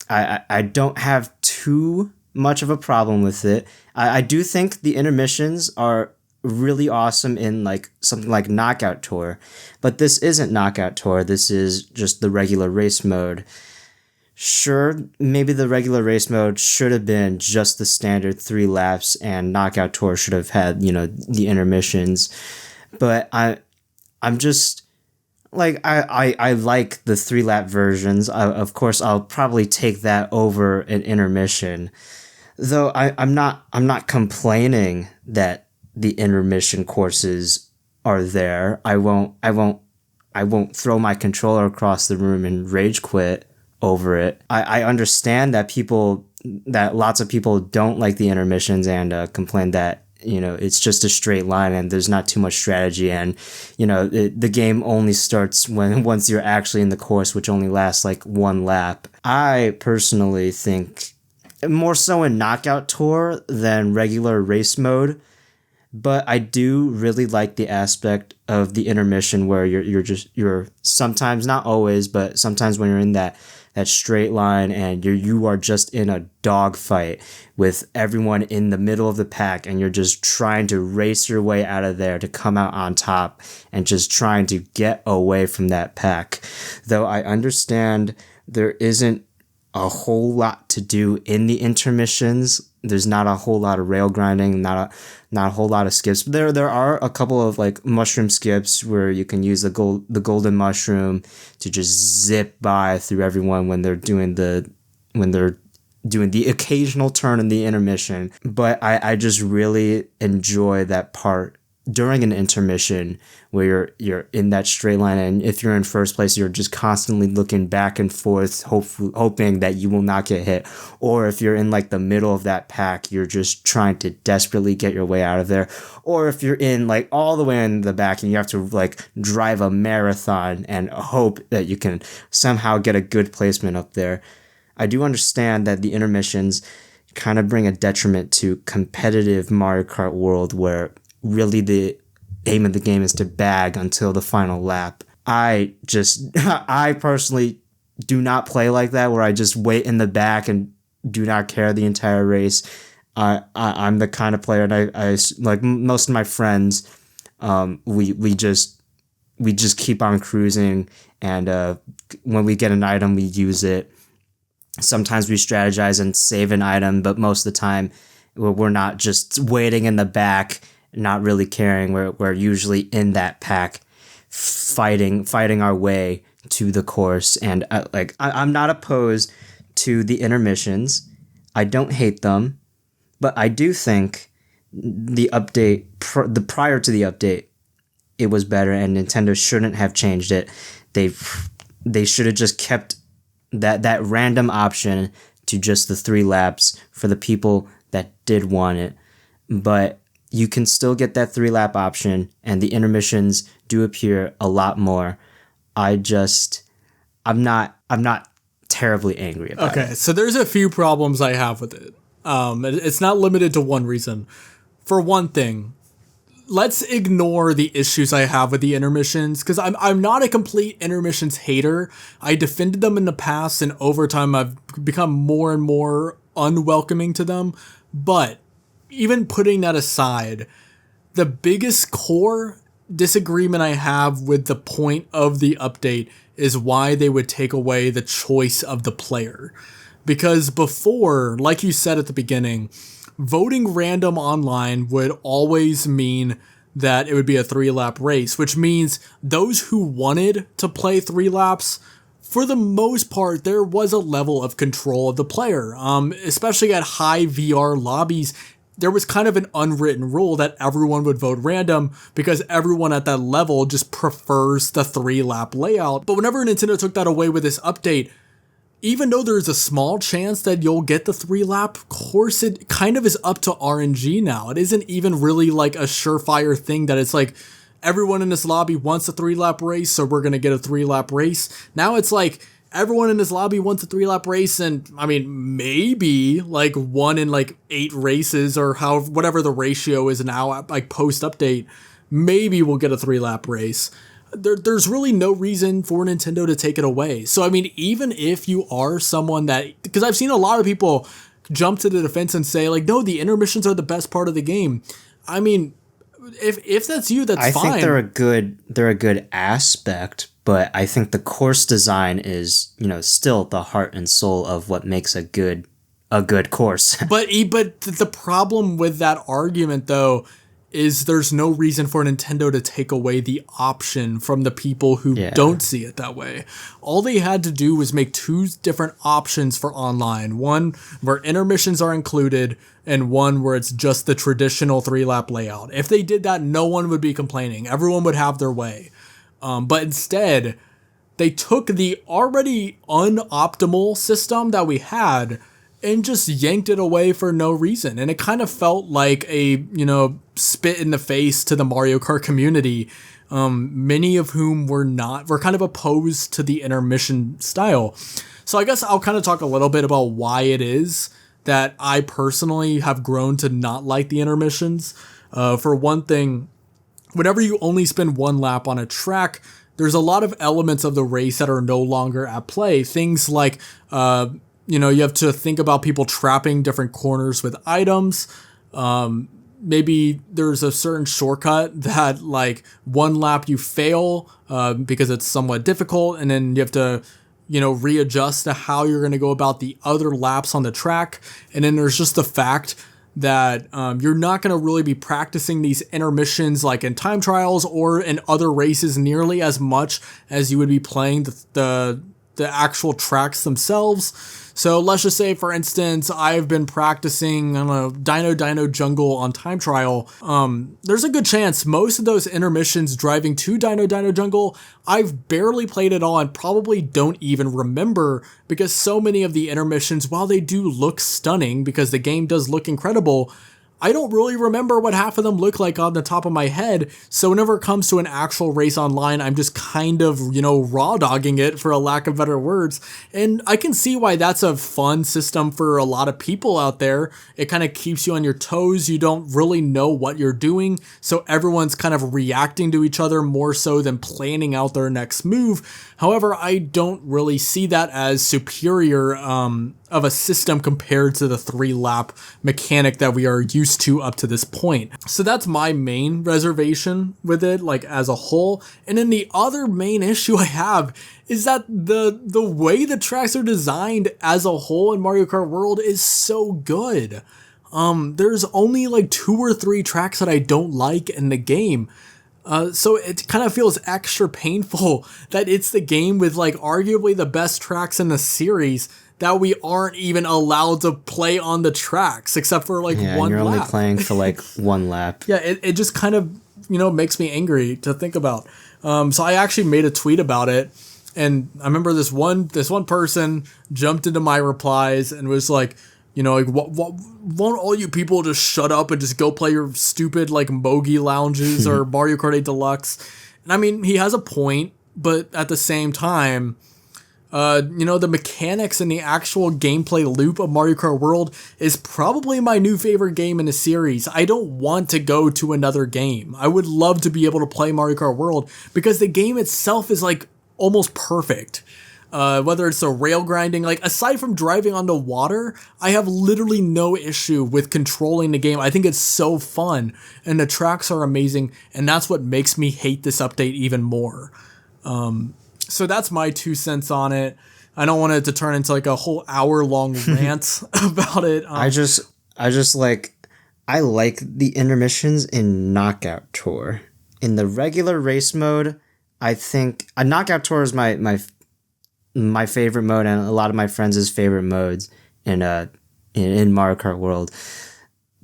I don't have too much of a problem with it. I do think the intermissions are really awesome in like something like Knockout Tour, but this isn't Knockout Tour. This is just the regular race mode. Sure, maybe the regular race mode should have been just the standard 3 laps, and Knockout Tour should have had, you know, the intermissions. But I'm just like I like the 3-lap versions. Of course, I'll probably take that over an intermission. Though I'm not complaining that the intermission courses are there. I won't throw my controller across the room and rage quit over it. I understand that lots of people don't like the intermissions and complain that, it's just a straight line and there's not too much strategy, and the game only starts once you're actually in the course, which only lasts like one lap. I personally think more so in Knockout Tour than regular race mode, but I do really like the aspect of the intermission where you're sometimes, not always, but sometimes when you're in that straight line and you are just in a dogfight with everyone in the middle of the pack, and you're just trying to race your way out of there to come out on top and just trying to get away from that pack. Though I understand there isn't a whole lot to do in the intermissions. There's not a whole lot of rail grinding, not a whole lot of skips. There are a couple of like mushroom skips where you can use the golden mushroom to just zip by through everyone when they're doing the occasional turn in the intermission. But I just really enjoy that part during an intermission where you're in that straight line, and if you're in first place, you're just constantly looking back and forth, hoping that you will not get hit. Or if you're in like the middle of that pack, you're just trying to desperately get your way out of there. Or if you're in like all the way in the back and you have to like drive a marathon and hope that you can somehow get a good placement up there. I do understand that the intermissions kind of bring a detriment to competitive Mario Kart world, where really the aim of the game is to bag until the final lap. I personally do not play like that, where I just wait in the back and do not care the entire race. I'm the kind of player, and I like most of my friends, we just keep on cruising, and when we get an item, we use it. Sometimes we strategize and save an item, but most of the time we're not just waiting in the back, not really caring. We're usually in that pack, fighting our way to the course. And I'm not opposed to the intermissions. I don't hate them, but I do think the update, prior to the update, it was better, and Nintendo shouldn't have changed it. They should have just kept that random option to just the 3 laps for the people that did want it. But you can still get that 3-lap option, and the intermissions do appear a lot more. I'm not terribly angry about it. Okay, so there's a few problems I have with it. It's not limited to one reason. For one thing, let's ignore the issues I have with the intermissions, because I'm not a complete intermissions hater. I defended them in the past, and over time I've become more and more unwelcoming to them. But even putting that aside, the biggest core disagreement I have with the point of the update is why they would take away the choice of the player. Because before, like you said at the beginning, voting random online would always mean that it would be a 3-lap race, which means those who wanted to play 3 laps, for the most part, there was a level of control of the player. Especially at high VR lobbies, there was kind of an unwritten rule that everyone would vote random because everyone at that level just prefers the 3-lap layout. But whenever Nintendo took that away with this update, even though there's a small chance that you'll get the 3-lap course, it kind of is up to RNG now. It isn't even really like a surefire thing that it's like everyone in this lobby wants a 3-lap race, so we're going to get a 3-lap race. Now it's like everyone in this lobby wants a 3-lap race, and I mean, maybe like 1 in like 8 races or whatever the ratio is now, like post update, maybe we'll get a 3-lap race. There's really no reason for Nintendo to take it away. So I mean, even if you are someone that, because I've seen a lot of people jump to the defense and say like, no, the intermissions are the best part of the game. I mean, if that's you, that's fine. I think they're a good aspect, but I think the course design is, still the heart and soul of what makes a good course. But the problem with that argument though is there's no reason for Nintendo to take away the option from the people who don't see it that way. All they had to do was make 2 different options for online. One where intermissions are included and one where it's just the traditional 3-lap layout. If they did that, no one would be complaining. Everyone would have their way. But instead, they took the already unoptimal system that we had and just yanked it away for no reason. And it kind of felt like a, spit in the face to the Mario Kart community, many of whom were kind of opposed to the intermission style. So I guess I'll kind of talk a little bit about why it is that I personally have grown to not like the intermissions. For one thing, whenever you only spend 1 lap on a track, there's a lot of elements of the race that are no longer at play. Things like, you have to think about people trapping different corners with items. Maybe there's a certain shortcut that 1 lap you fail because it's somewhat difficult, and then you have to, readjust to how you're going to go about the other laps on the track. And then there's just the fact that you're not going to really be practicing these intermissions like in time trials or in other races nearly as much as you would be playing the actual tracks themselves. So let's just say, for instance, I've been practicing, Dino Jungle on time trial. There's a good chance most of those intermissions driving to Dino Jungle, I've barely played it all and probably don't even remember, because so many of the intermissions, while they do look stunning because the game does look incredible, I don't really remember what half of them look like on the top of my head. So whenever it comes to an actual race online, I'm just kind of, raw dogging it, for a lack of better words. And I can see why that's a fun system for a lot of people out there. It kind of keeps you on your toes. You don't really know what you're doing. So everyone's kind of reacting to each other more so than planning out their next move. However, I don't really see that as superior of a system compared to the 3-lap mechanic that we are used to up to this point. So that's my main reservation with it, as a whole. And then the other main issue I have is that the way the tracks are designed as a whole in Mario Kart World is so good. There's only 2 or 3 tracks that I don't like in the game. So it kind of feels extra painful that it's the game with arguably the best tracks in the series that we aren't even allowed to play on the tracks except for 1 lap. You're only playing for 1 lap. Yeah, it just kind of, makes me angry to think about. So I actually made a tweet about it, and I remember this one person jumped into my replies and was like, won't all you people just shut up and just go play your stupid Mogi lounges or Mario Kart 8 Deluxe? And I mean, he has a point, but at the same time, the mechanics and the actual gameplay loop of Mario Kart World is probably my new favorite game in the series. I don't want to go to another game. I would love to be able to play Mario Kart World because the game itself is almost perfect. Whether it's the rail grinding, aside from driving on the water, I have literally no issue with controlling the game. I think it's so fun, and the tracks are amazing, and that's what makes me hate this update even more. So that's my 2 cents on it. I don't want it to turn into a whole hour-long rant about it. I like the intermissions in Knockout Tour. In the regular race mode, I think a Knockout Tour is my favorite mode, and a lot of my friends' favorite modes in Mario Kart World.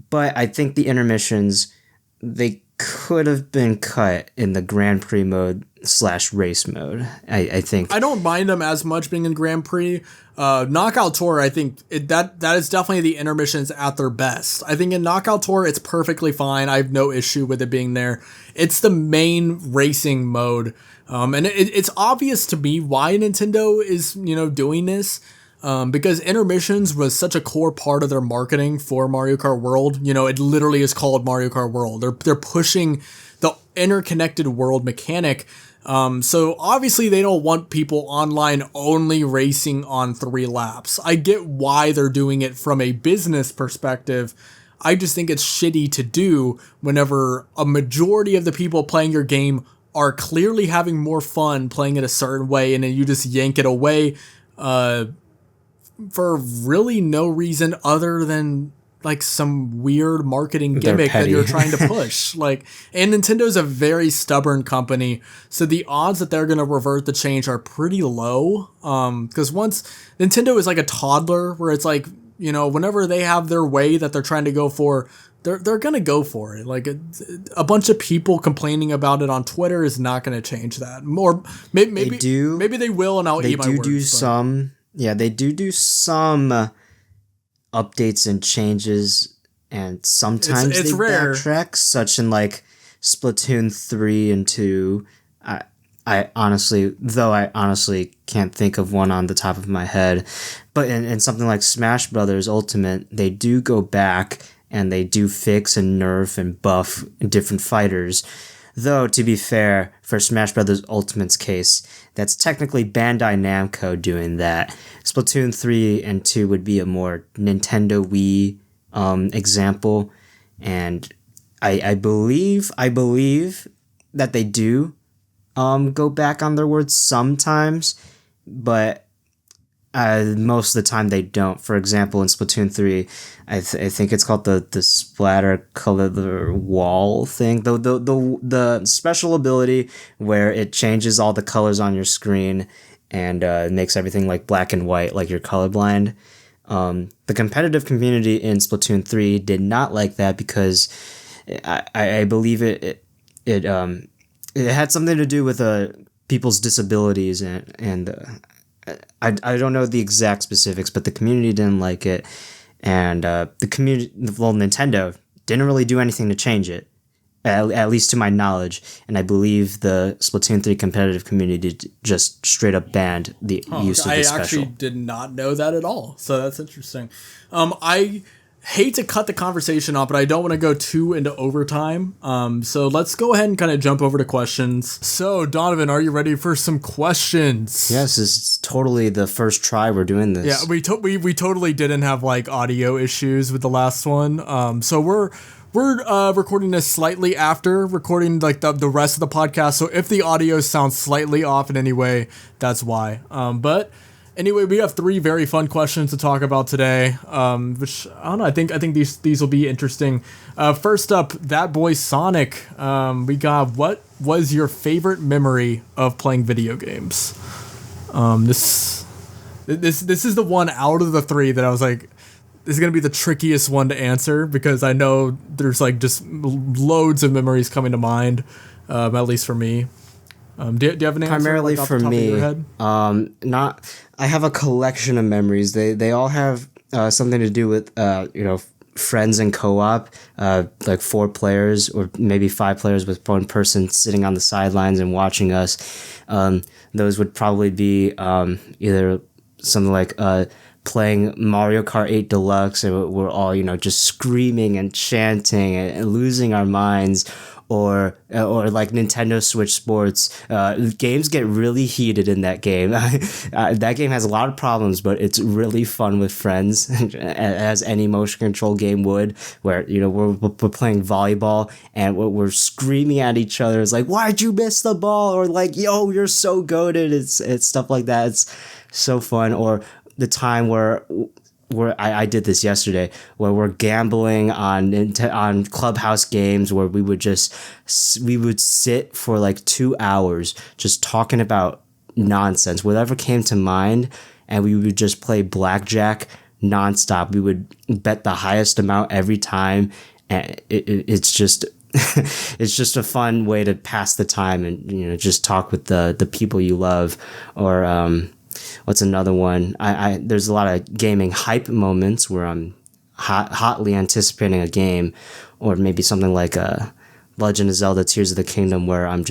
But I think the intermissions, they could have been cut in the Grand Prix mode / race mode. I think I don't mind them as much being in Grand Prix. Knockout Tour, I think that is definitely the intermissions at their best. I think in Knockout Tour, it's perfectly fine. I have no issue with it being there. It's the main racing mode. And it's obvious to me why Nintendo is, doing this. Because intermissions was such a core part of their marketing for Mario Kart World. It literally is called Mario Kart World. They're pushing the interconnected world mechanic. So obviously they don't want people online only racing on 3 laps. I get why they're doing it from a business perspective. I just think it's shitty to do whenever a majority of the people playing your game are clearly having more fun playing it a certain way, and then you just yank it away for really no reason other than like some weird marketing gimmick that you're trying to push. Like, and Nintendo's a very stubborn company, so the odds that they're going to revert the change are pretty low. Because once Nintendo is like a toddler, where it's like, you know, whenever they have their way that they're trying to go for, they're going to go for it. Like a bunch of people complaining about it on Twitter is not going to change that. More maybe they will, and I'll eat my words. They do some updates and changes, and sometimes they backtrack, such in like Splatoon 3 and 2. I honestly can't think of one on the top of my head, but in something like Smash Brothers Ultimate, they do go back and they do fix and nerf and buff different fighters. Though, to be fair, for Smash Brothers Ultimate's case, that's technically Bandai Namco doing that. Splatoon 3 and 2 would be a more Nintendo Wii example, and I believe that they do go back on their words sometimes, but most of the time they don't. For example, in Splatoon 3, I think it's called the splatter color wall thing. The special ability where it changes all the colors on your screen and makes everything like black and white, like you're colorblind. The competitive community in Splatoon 3 did not like that because I believe it had something to do with people's disabilities and I don't know the exact specifics, but the community didn't like it, and Nintendo didn't really do anything to change it, at least to my knowledge, and I believe the Splatoon 3 competitive community just straight up banned the use of the special. I actually did not know that at all, so that's interesting. I hate to cut the conversation off, but I don't want to go too into overtime. So let's go ahead and kind of jump over to questions. So Donovan, are you ready for some questions? Yes, this is totally the first try we're doing this. Yeah, we totally didn't have like audio issues with the last one. So we're recording this slightly after recording like the rest of the podcast. So if the audio sounds slightly off in any way, that's why. But anyway, we have 3 very fun questions to talk about today, which, I don't know, I think these will be interesting. First up, that boy Sonic, we got, what was your favorite memory of playing video games? This is the one out of the 3 that I was like, this is going to be the trickiest one to answer, because I know there's like just loads of memories coming to mind, at least for me. Do you have an answer? Primarily like, for me, I have a collection of memories. They all have something to do with friends in co-op, like 4 players or maybe 5 players with one person sitting on the sidelines and watching us. Those would probably be either something like playing Mario Kart 8 Deluxe, and we're all just screaming and chanting and losing our minds. Or like Nintendo Switch Sports. Games get really heated in that game. That game has a lot of problems, but it's really fun with friends, as any motion control game would, where we're playing volleyball and we're screaming at each other. It's like, why'd you miss the ball? Or like, yo, you're so goated. It's stuff like that. It's so fun. Or the time where I did this yesterday, where we're gambling on Clubhouse games, where we would sit for like 2 hours just talking about nonsense, whatever came to mind, and we would just play blackjack nonstop. We would bet the highest amount every time, and it's just it's just a fun way to pass the time and just talk with the people you love. Or what's another one? There's a lot of gaming hype moments where I'm hotly anticipating a game, or maybe something like Legend of Zelda Tears of the Kingdom, where I'm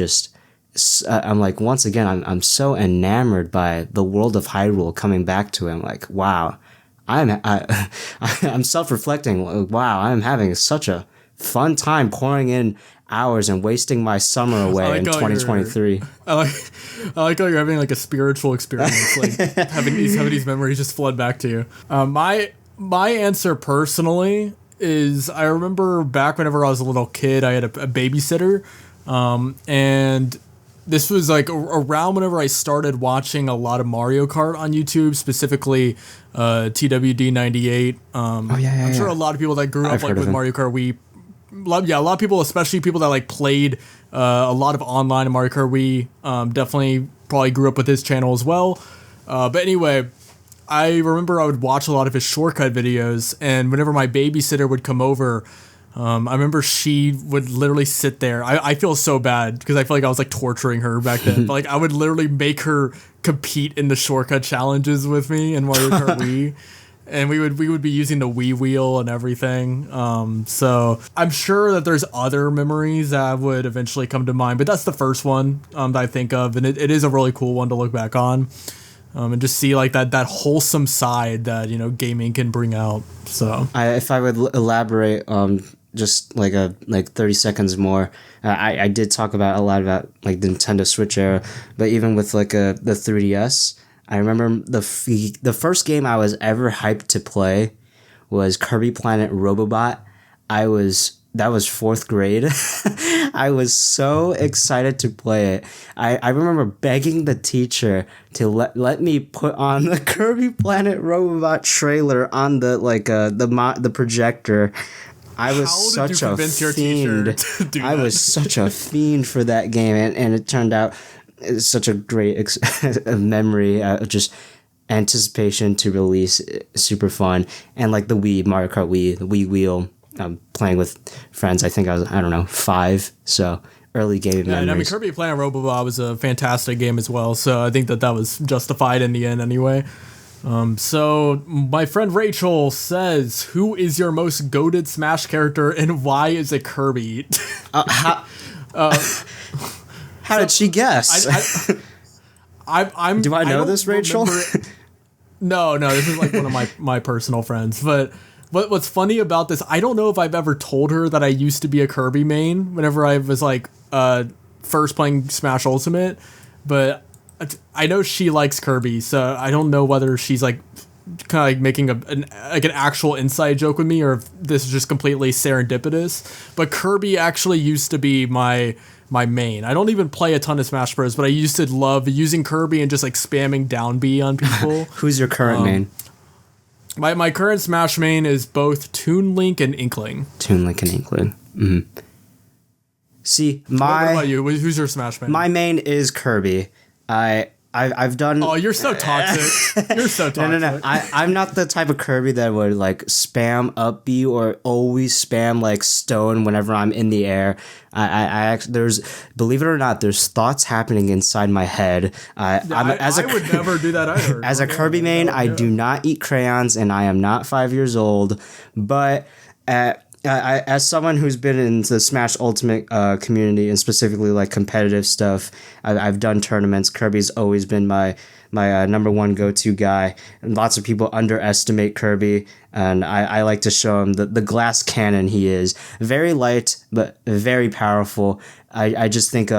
like, once again, I'm so enamored by the world of Hyrule coming back to it. I'm like, wow, I'm self-reflecting. Wow, I'm having such a fun time pouring in hours and wasting my summer away in 2023. I like how you're having like a spiritual experience, like having these memories just flood back to you. My answer personally is, I remember back whenever I was a little kid, I had a babysitter, and this was like around whenever I started watching a lot of Mario Kart on YouTube, specifically TWD98. I'm sure a lot of people that grew up like with Mario Kart Wii, a lot of people, especially people that like played a lot of online in Mario Kart Wii, definitely probably grew up with his channel as well. But anyway, I remember I would watch a lot of his shortcut videos, and whenever my babysitter would come over, I remember she would literally sit there. I feel so bad because I feel like I was like torturing her back then. But like I would literally make her compete in the shortcut challenges with me in Mario Kart Wii. And we would be using the Wii wheel and everything. So I'm sure that there's other memories that would eventually come to mind, but that's the first one that I think of, and it is a really cool one to look back on, and just see like that wholesome side that gaming can bring out. So if I would elaborate, just like 30 seconds more. I did talk about a lot about like the Nintendo Switch era, but even with like the 3DS. I remember the first game I was ever hyped to play was Kirby Planet Robobot. That was fourth grade. I was so excited to play it. I remember begging the teacher to let me put on the Kirby Planet Robobot trailer on the projector. I was such a fiend. I was such a fiend for that game, and it turned out it's such a great memory, just anticipation to release, super fun. And like the Wii, Mario Kart Wii, the Wii wheel, playing with friends. I think I don't know, 5, so early gaming memories. And I mean, Kirby Planet Robobot was a fantastic game as well, so I think that was justified in the end anyway. So my friend Rachel says, who is your most goated Smash character and why is it Kirby? How did she guess? I'm. Do I know this, Rachel? No, this is like one of my personal friends. But what's funny about this, I don't know if I've ever told her that I used to be a Kirby main whenever I was like first playing Smash Ultimate. But I know she likes Kirby, so I don't know whether she's like kind of like making an actual inside joke with me, or if this is just completely serendipitous. But Kirby actually used to be my main. I don't even play a ton of Smash Bros, but I used to love using Kirby and just like spamming down B on people. Who's your current main? My current Smash main is both Toon Link and Inkling. Toon Link and Inkling. Mm-hmm. See, what about you? Who's your Smash main? My main is Kirby. I've done. Oh, you're so toxic. You're so toxic. No. I'm not the type of Kirby that would like spam up B or always spam like stone whenever I'm in the air. I actually, believe it or not, there's thoughts happening inside my head. I would never do that either. As a Kirby main, I do not eat crayons, and I am not 5 years old. But as someone who's been in the Smash Ultimate community and specifically like competitive stuff, I've done tournaments. Kirby's always been my number one go-to guy, and lots of people underestimate Kirby, and I like to show him the glass cannon he is. Very light but very powerful. I just think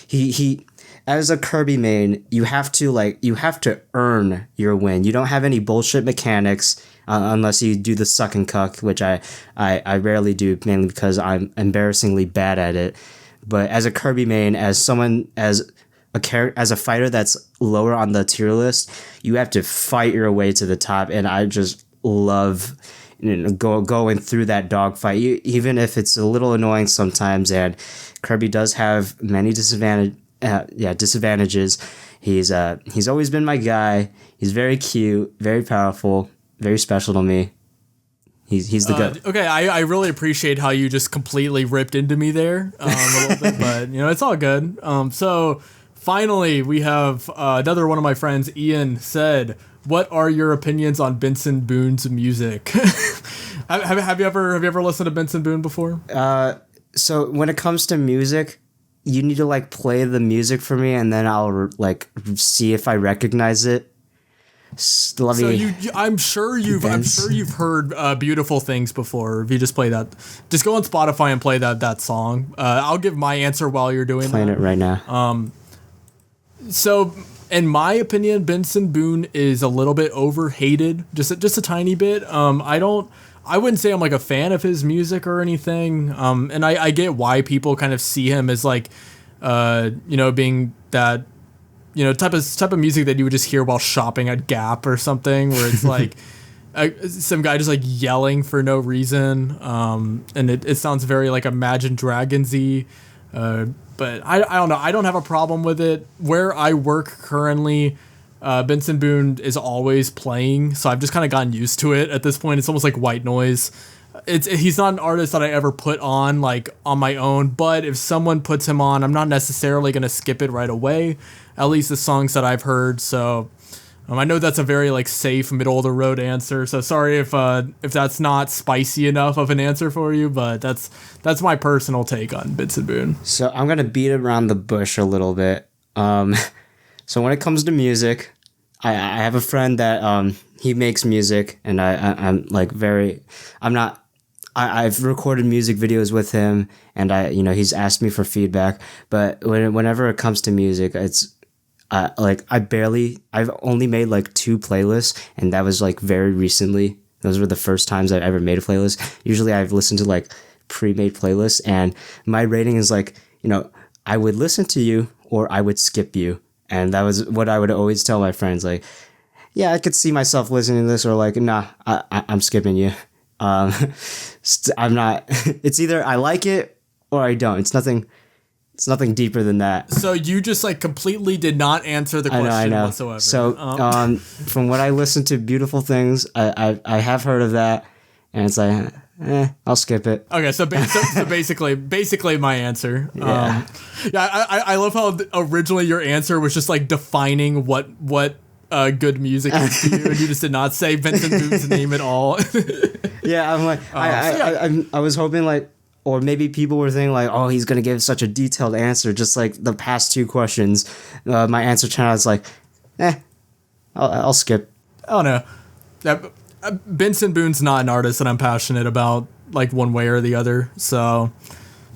he as a Kirby main, you have to earn your win. You don't have any bullshit mechanics. Unless you do the suck and cuck, which I rarely do, mainly because I'm embarrassingly bad at it. But as a Kirby main, as a fighter that's lower on the tier list, you have to fight your way to the top, and I just love going through that dogfight, even if it's a little annoying sometimes. And Kirby does have many disadvantages. He's always been my guy. He's very cute, very powerful. Very special to me. He's the goat. Okay, I really appreciate how you just completely ripped into me there a little bit, but it's all good. So finally, we have another one of my friends, Ian, said, "What are your opinions on Benson Boone's music?" have you ever listened to Benson Boone before? So when it comes to music, you need to like play the music for me, and then I'll like see if I recognize it. I'm sure you've heard Beautiful Things before. If you just play that, just go on Spotify and play that song. I'll give my answer while you're doing playing it right now. So in my opinion, Benson Boone is a little bit overhated, just a tiny bit. I wouldn't say I'm like a fan of his music or anything. And I get why people kind of see him as like being that, type of music that you would just hear while shopping at Gap or something, where it's like some guy just like yelling for no reason, and it sounds very like Imagine Dragons-y, but I don't know. I don't have a problem with it. Where I work currently, Benson Boone is always playing, so I've just kind of gotten used to it at this point. It's almost like white noise. He's not an artist that I ever put on like on my own, but if someone puts him on, I'm not necessarily going to skip it right away, at least the songs that I've heard. So I know that's a very like safe middle of the road answer, so sorry if that's not spicy enough of an answer for you, but that's my personal take on Benson Boone. So I'm going to beat around the bush a little bit. So when it comes to music, I have a friend that he makes music, and I've recorded music videos with him, and he's asked me for feedback. But whenever it comes to music, it's I've only made like 2 playlists, and that was like very recently. Those were the first times I ever made a playlist. Usually I've listened to like pre-made playlists, and my rating is like, I would listen to you or I would skip you. And that was what I would always tell my friends, like, yeah, I could see myself listening to this, or like, nah, I'm skipping you. I'm not, it's either I like it or I don't. It's nothing deeper than that. So you just like completely did not answer the question I know. whatsoever. So from what I listened to, Beautiful Things, I have heard of that, and it's like, I'll skip it. Okay, so basically my answer. Yeah. I love how originally your answer was just like defining what good music is to you, and you just did not say Benson Boone's name at all. Yeah, I'm like, I was hoping like, or maybe people were thinking like, oh, he's gonna give such a detailed answer, just like the past 2 questions. My answer channel is like, I'll skip. Oh no. Benson Boone's not an artist that I'm passionate about, like one way or the other. So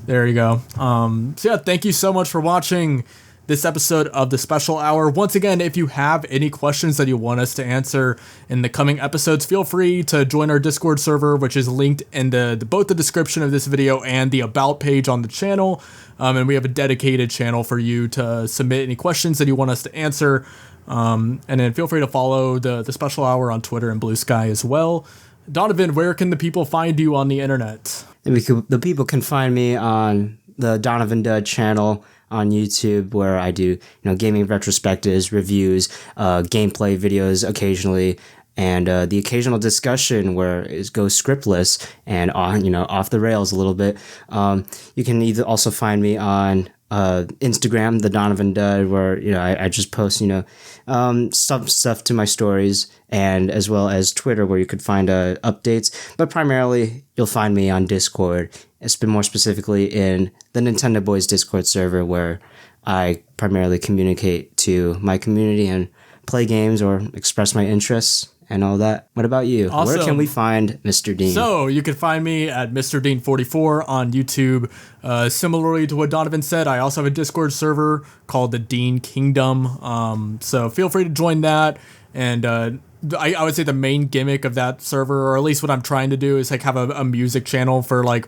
there you go. So yeah, thank you so much for watching this episode of the Special Hour. Once again, if you have any questions that you want us to answer in the coming episodes, feel free to join our Discord server, which is linked in both the description of this video and the About page on the channel. And we have a dedicated channel for you to submit any questions that you want us to answer. And then feel free to follow the Special Hour on Twitter and Blue Sky as well. Donovan, where can the people find you on the internet? The people can find me on the DonovanDud channel on YouTube, where I do gaming retrospectives, reviews, gameplay videos occasionally, and the occasional discussion where it goes scriptless and off the rails a little bit. You can also find me on Instagram, the DonovanDud, where I just post stuff to my stories, and as well as Twitter, where you could find updates. But primarily, you'll find me on Discord. It's been more specifically in the Nintendo Boys Discord server, where I primarily communicate to my community and play games or express my interests and all that. What about you? Awesome. Where can we find Mr. Dean? So you can find me at MrDean44 on YouTube. Similarly to what Donovan said, I also have a Discord server called the Dean Kingdom. So feel free to join that. And I would say the main gimmick of that server, or at least what I'm trying to do, is like have a music channel for like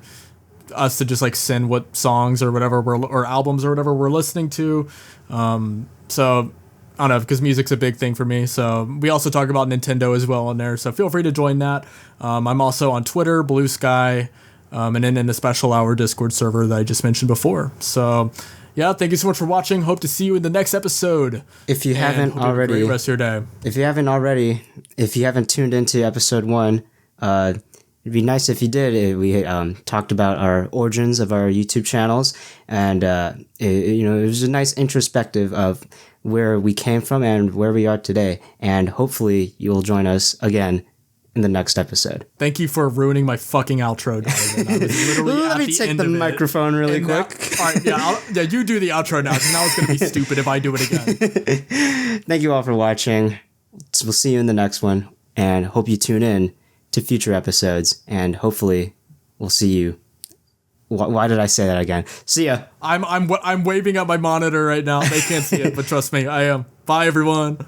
us to just like send what songs or whatever or albums or whatever we're listening to. So I don't know, because music's a big thing for me. So we also talk about Nintendo as well on there. So feel free to join that. I'm also on Twitter, Blue Sky, and then in the Special Hour Discord server that I just mentioned before. So yeah, thank you so much for watching. Hope to see you in the next episode. If you haven't already, great rest of your day. If you haven't tuned into episode 1, it'd be nice if you did. We talked about our origins of our YouTube channels, and it was a nice introspective of where we came from and where we are today. And hopefully you'll join us again in the next episode. Thank you for ruining my fucking outro, Donovan. I was literally Let me take the microphone really quick. All right, yeah, you do the outro now, because now it's going to be stupid if I do it again. Thank you all for watching. We'll see you in the next one, and hope you tune in to future episodes, and hopefully we'll see you. Why did I say that again? See ya. I'm waving at my monitor right now. They can't see it, but trust me, I am. Bye, everyone.